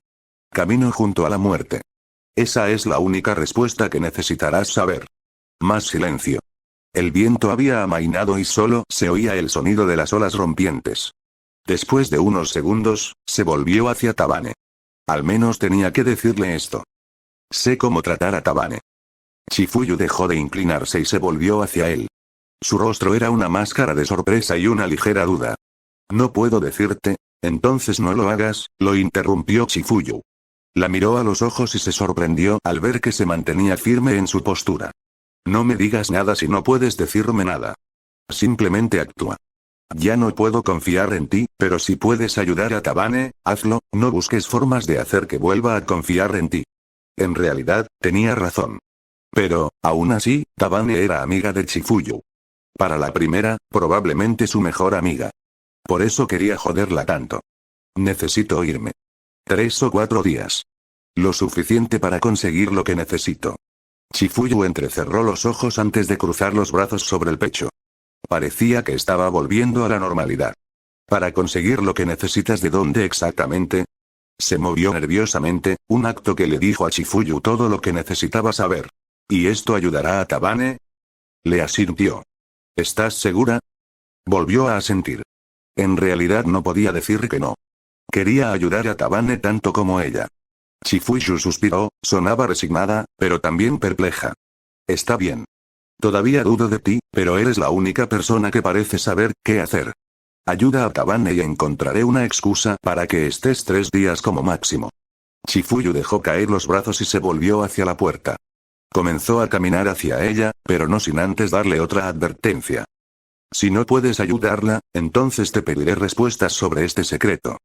A: Camino junto a la muerte. Esa es la única respuesta que necesitarás saber. Más silencio. El viento había amainado y solo se oía el sonido de las olas rompientes. Después de unos segundos, se volvió hacia Tabane. Al menos tenía que decirle esto. Sé cómo tratar a Tabane. Chifuyu dejó de inclinarse y se volvió hacia él. Su rostro era una máscara de sorpresa y una ligera duda. No puedo decirte, entonces no lo hagas, lo interrumpió Chifuyu. La miró a los ojos y se sorprendió al ver que se mantenía firme en su postura. No me digas nada si no puedes decirme nada. Simplemente actúa. Ya no puedo confiar en ti, pero si puedes ayudar a Tabane, hazlo, no busques formas de hacer que vuelva a confiar en ti. En realidad, tenía razón. Pero, aún así, Tabane era amiga de Chifuyu. Para la primera, probablemente su mejor amiga. Por eso quería joderla tanto. Necesito irme. 3 o 4 días. Lo suficiente para conseguir lo que necesito. Chifuyu entrecerró los ojos antes de cruzar los brazos sobre el pecho. Parecía que estaba volviendo a la normalidad. Para conseguir lo que necesitas, ¿de dónde exactamente? Se movió nerviosamente, un acto que le dijo a Chifuyu todo lo que necesitaba saber. ¿Y esto ayudará a Tabane? Le asintió. ¿Estás segura? Volvió a asentir. En realidad no podía decir que no. Quería ayudar a Tabane tanto como ella. Chifuyu suspiró, sonaba resignada, pero también perpleja. Está bien. Todavía dudo de ti, pero eres la única persona que parece saber qué hacer. Ayuda a Tabane y encontraré una excusa para que estés 3 días como máximo. Chifuyu dejó caer los brazos y se volvió hacia la puerta. Comenzó a caminar hacia ella, pero no sin antes darle otra advertencia. Si no puedes ayudarla, entonces te pediré respuestas sobre este secreto.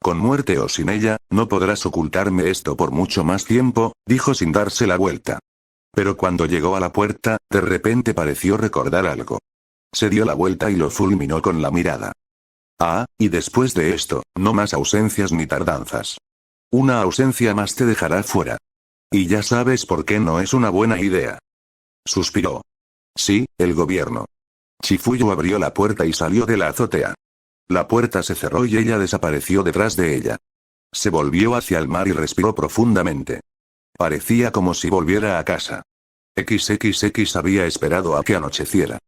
A: Con muerte o sin ella, no podrás ocultarme esto por mucho más tiempo, dijo sin darse la vuelta. Pero cuando llegó a la puerta, de repente pareció recordar algo. Se dio la vuelta y lo fulminó con la mirada. Y después de esto, no más ausencias ni tardanzas. Una ausencia más te dejará fuera. Y ya sabes por qué no es una buena idea. Suspiró. Sí, el gobierno. Chifuyu abrió la puerta y salió de la azotea. La puerta se cerró y ella desapareció detrás de ella. Se volvió hacia el mar y respiró profundamente. Parecía como si volviera a casa. XXX había esperado a que anocheciera.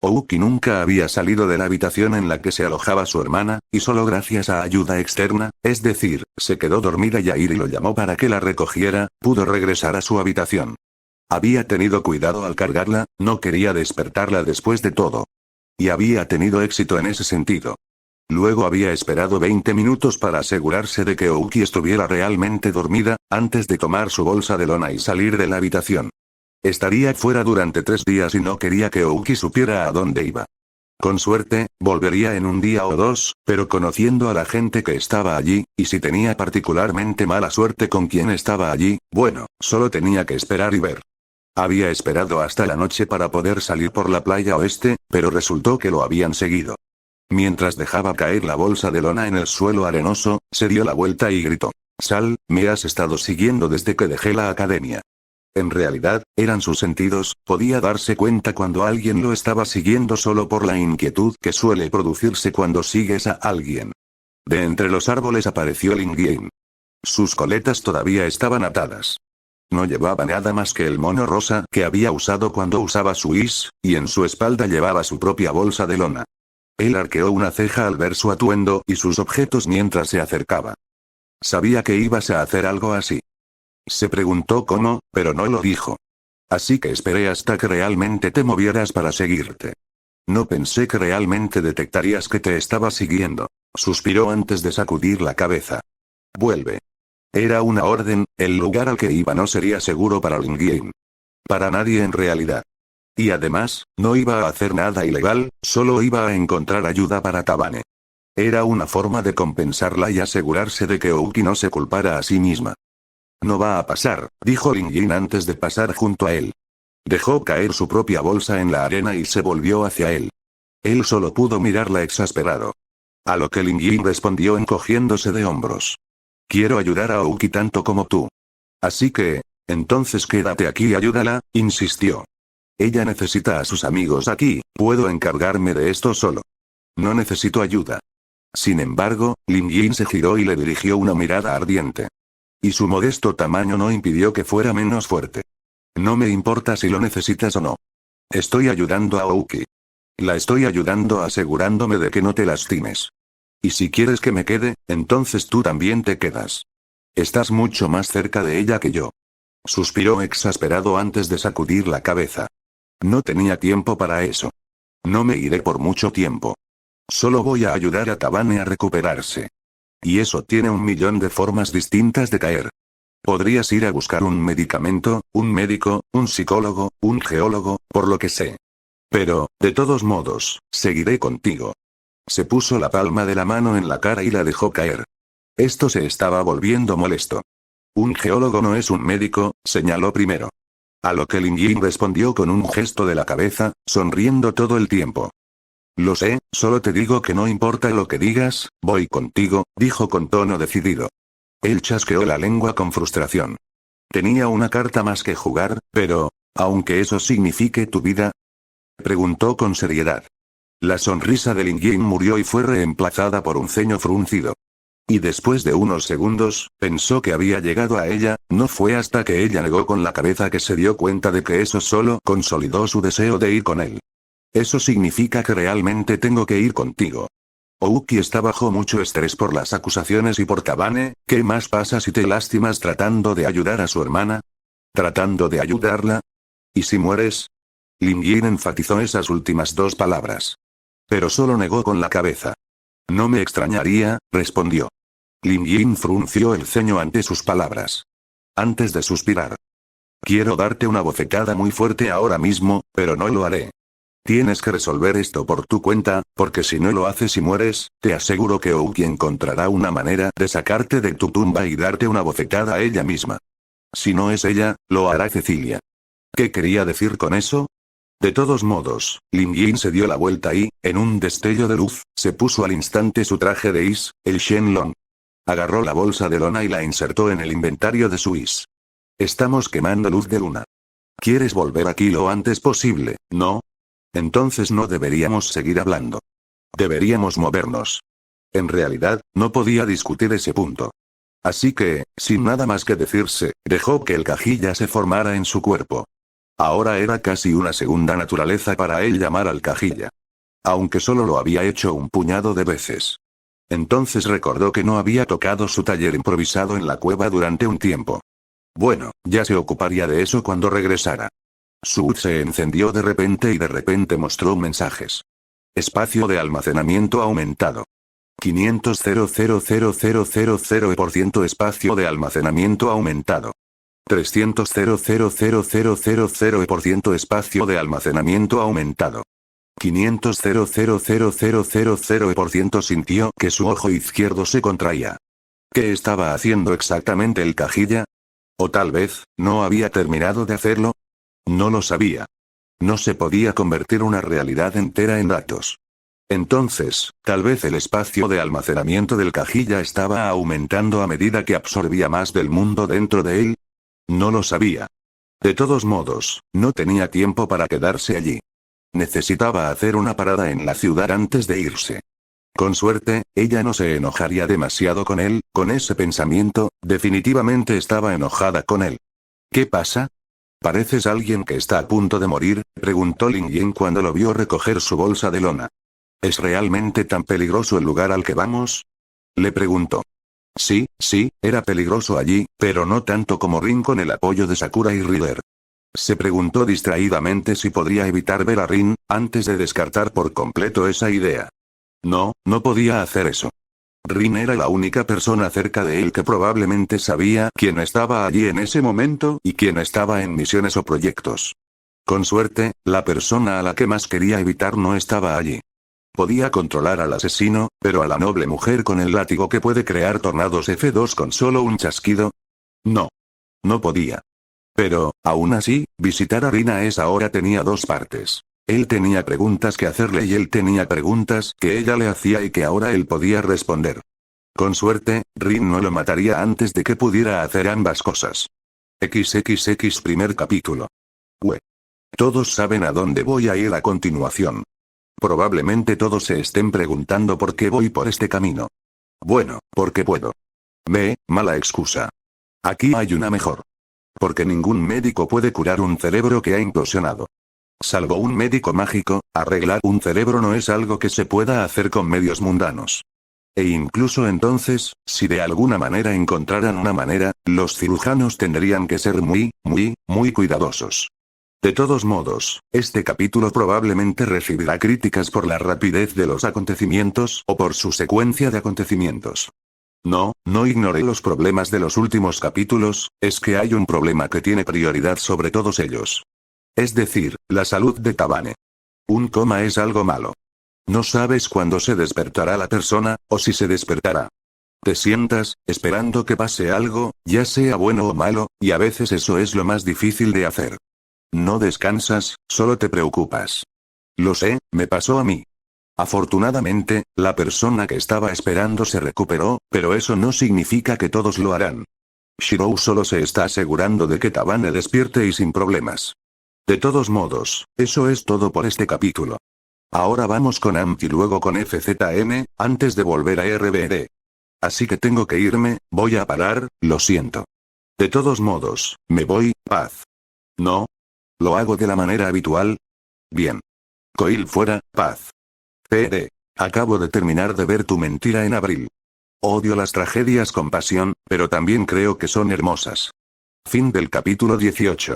A: Ouki nunca había salido de la habitación en la que se alojaba su hermana, y solo gracias a ayuda externa, es decir, se quedó dormida y Airi lo llamó para que la recogiera, pudo regresar a su habitación. Había tenido cuidado al cargarla, no quería despertarla después de todo. Y había tenido éxito en ese sentido. Luego había esperado 20 minutos para asegurarse de que Ouki estuviera realmente dormida, antes de tomar su bolsa de lona y salir de la habitación. Estaría fuera durante 3 días y no quería que Ouki supiera a dónde iba. Con suerte, volvería en un día o 2, pero conociendo a la gente que estaba allí, y si tenía particularmente mala suerte con quien estaba allí, bueno, solo tenía que esperar y ver. Había esperado hasta la noche para poder salir por la playa oeste, pero resultó que lo habían seguido. Mientras dejaba caer la bolsa de lona en el suelo arenoso, se dio la vuelta y gritó: «Sal, me has estado siguiendo desde que dejé la academia». En realidad, eran sus sentidos, podía darse cuenta cuando alguien lo estaba siguiendo solo por la inquietud que suele producirse cuando sigues a alguien. De entre los árboles apareció Lin Yin. Sus coletas todavía estaban atadas. No llevaba nada más que el mono rosa que había usado cuando usaba su is, y en su espalda llevaba su propia bolsa de lona. Él arqueó una ceja al ver su atuendo y sus objetos mientras se acercaba. Sabía que ibas a hacer algo así. Se preguntó cómo, pero no lo dijo. Así que esperé hasta que realmente te movieras para seguirte. No pensé que realmente detectarías que te estaba siguiendo. Suspiró antes de sacudir la cabeza. Vuelve. Era una orden, el lugar al que iba no sería seguro para Lin Yin. Para nadie en realidad. Y además, no iba a hacer nada ilegal, solo iba a encontrar ayuda para Tabane. Era una forma de compensarla y asegurarse de que Ouki no se culpara a sí misma. No va a pasar, dijo Lin Yin antes de pasar junto a él. Dejó caer su propia bolsa en la arena y se volvió hacia él. Él solo pudo mirarla exasperado. A lo que Lin Yin respondió encogiéndose de hombros. Quiero ayudar a Ouki tanto como tú. Así que, entonces quédate aquí y ayúdala, insistió. Ella necesita a sus amigos aquí, puedo encargarme de esto solo. No necesito ayuda. Sin embargo, Lin Yin se giró y le dirigió una mirada ardiente. Y su modesto tamaño no impidió que fuera menos fuerte. No me importa si lo necesitas o no. Estoy ayudando a Ouki. La estoy ayudando asegurándome de que no te lastimes. Y si quieres que me quede, entonces tú también te quedas. Estás mucho más cerca de ella que yo. Suspiró exasperado antes de sacudir la cabeza. No tenía tiempo para eso. No me iré por mucho tiempo. Solo voy a ayudar a Tabane a recuperarse. Y eso tiene 1.000.000 de formas distintas de caer. Podrías ir a buscar un medicamento, un médico, un psicólogo, un geólogo, por lo que sé. Pero, de todos modos, seguiré contigo. Se puso la palma de la mano en la cara y la dejó caer. Esto se estaba volviendo molesto. Un geólogo no es un médico, señaló primero. A lo que Lin Yin respondió con un gesto de la cabeza, sonriendo todo el tiempo. Lo sé, solo te digo que no importa lo que digas, voy contigo, dijo con tono decidido. Él chasqueó la lengua con frustración. Tenía una carta más que jugar, pero, ¿aunque eso signifique tu vida?, preguntó con seriedad. La sonrisa de Lin Yin murió y fue reemplazada por un ceño fruncido. Y después de unos segundos, pensó que había llegado a ella, no fue hasta que ella negó con la cabeza que se dio cuenta de que eso solo consolidó su deseo de ir con él. Eso significa que realmente tengo que ir contigo. Ouki está bajo mucho estrés por las acusaciones y por Tabane, ¿qué más pasa si te lastimas tratando de ayudar a su hermana? ¿Tratando de ayudarla? ¿Y si mueres? Lin Yin enfatizó esas últimas 2 palabras. Pero solo negó con la cabeza. No me extrañaría, respondió. Lin Yin frunció el ceño ante sus palabras. Antes de suspirar. Quiero darte una bofetada muy fuerte ahora mismo, pero no lo haré. Tienes que resolver esto por tu cuenta, porque si no lo haces y mueres, te aseguro que Ouki encontrará una manera de sacarte de tu tumba y darte una bofetada a ella misma. Si no es ella, lo hará Cecilia. ¿Qué quería decir con eso? De todos modos, Lin Yin se dio la vuelta y, en un destello de luz, se puso al instante su traje de is, el Shenlong. Agarró la bolsa de lona y la insertó en el inventario de su is. Estamos quemando luz de luna. ¿Quieres volver aquí lo antes posible, no? Entonces no deberíamos seguir hablando. Deberíamos movernos. En realidad, no podía discutir ese punto. Así que, sin nada más que decirse, dejó que el cajilla se formara en su cuerpo. Ahora era casi una segunda naturaleza para él llamar al cajilla. Aunque solo lo había hecho un puñado de veces. Entonces recordó que no había tocado su taller improvisado en la cueva durante un tiempo. Bueno, ya se ocuparía de eso cuando regresara. Su HUD se encendió de repente y de repente mostró mensajes. Espacio de almacenamiento aumentado. 500,000,000% espacio de almacenamiento aumentado. 300,000,000% espacio de almacenamiento aumentado. 500,000,000% sintió que su ojo izquierdo se contraía. ¿Qué estaba haciendo exactamente el cajilla? O tal vez, ¿no había terminado de hacerlo? No lo sabía. No se podía convertir una realidad entera en datos. Entonces, tal vez el espacio de almacenamiento del cajilla estaba aumentando a medida que absorbía más del mundo dentro de él. No lo sabía. De todos modos, no tenía tiempo para quedarse allí. Necesitaba hacer una parada en la ciudad antes de irse. Con suerte, ella no se enojaría demasiado con él, con ese pensamiento, definitivamente estaba enojada con él. ¿Qué pasa? ¿Pareces alguien que está a punto de morir?, preguntó Lin Yin cuando lo vio recoger su bolsa de lona. ¿Es realmente tan peligroso el lugar al que vamos?, le preguntó. Sí, era peligroso allí, pero no tanto como Rin con el apoyo de Sakura y Rider. Se preguntó distraídamente si podría evitar ver a Rin, antes de descartar por completo esa idea. No podía hacer eso. Rin era la única persona cerca de él que probablemente sabía quién estaba allí en ese momento y quién estaba en misiones o proyectos. Con suerte, la persona a la que más quería evitar no estaba allí. Podía controlar al asesino, pero a la noble mujer con el látigo que puede crear tornados F2 con solo un chasquido. No podía. Pero, aún así, visitar a Rin a esa hora tenía dos partes. Él tenía preguntas que hacerle y él tenía preguntas que ella le hacía y que ahora él podía responder. Con suerte, Rin no lo mataría antes de que pudiera hacer ambas cosas. XXX primer capítulo. Todos saben a dónde voy a ir a continuación. Probablemente todos se estén preguntando por qué voy por este camino. Bueno, porque puedo. Mala excusa. Aquí hay una mejor. Porque ningún médico puede curar un cerebro que ha implosionado. Salvo un médico mágico, arreglar un cerebro no es algo que se pueda hacer con medios mundanos. E incluso entonces, si de alguna manera encontraran una manera, los cirujanos tendrían que ser muy cuidadosos. De todos modos, este capítulo probablemente recibirá críticas por la rapidez de los acontecimientos o por su secuencia de acontecimientos. No ignoré los problemas de los últimos capítulos, es que hay un problema que tiene prioridad sobre todos ellos. Es decir, la salud de Tabane. Un coma es algo malo. No sabes cuándo se despertará la persona, o si se despertará. Te sientas, esperando que pase algo, ya sea bueno o malo, y a veces eso es lo más difícil de hacer. No descansas, solo te preocupas. Lo sé, me pasó a mí. Afortunadamente, la persona que estaba esperando se recuperó, pero eso no significa que todos lo harán. Shirou solo se está asegurando de que Tabane despierte y sin problemas. De todos modos, eso es todo por este capítulo. Ahora vamos con AMT y luego con FZN, antes de volver a RBD. Así que tengo que irme, voy a parar, lo siento. De todos modos, me voy, paz. No. ¿Lo hago de la manera habitual? Bien. Coil fuera, paz. PD. Acabo de terminar de ver Tu mentira en abril. Odio las tragedias con pasión, pero también creo que son hermosas. Fin del capítulo 18.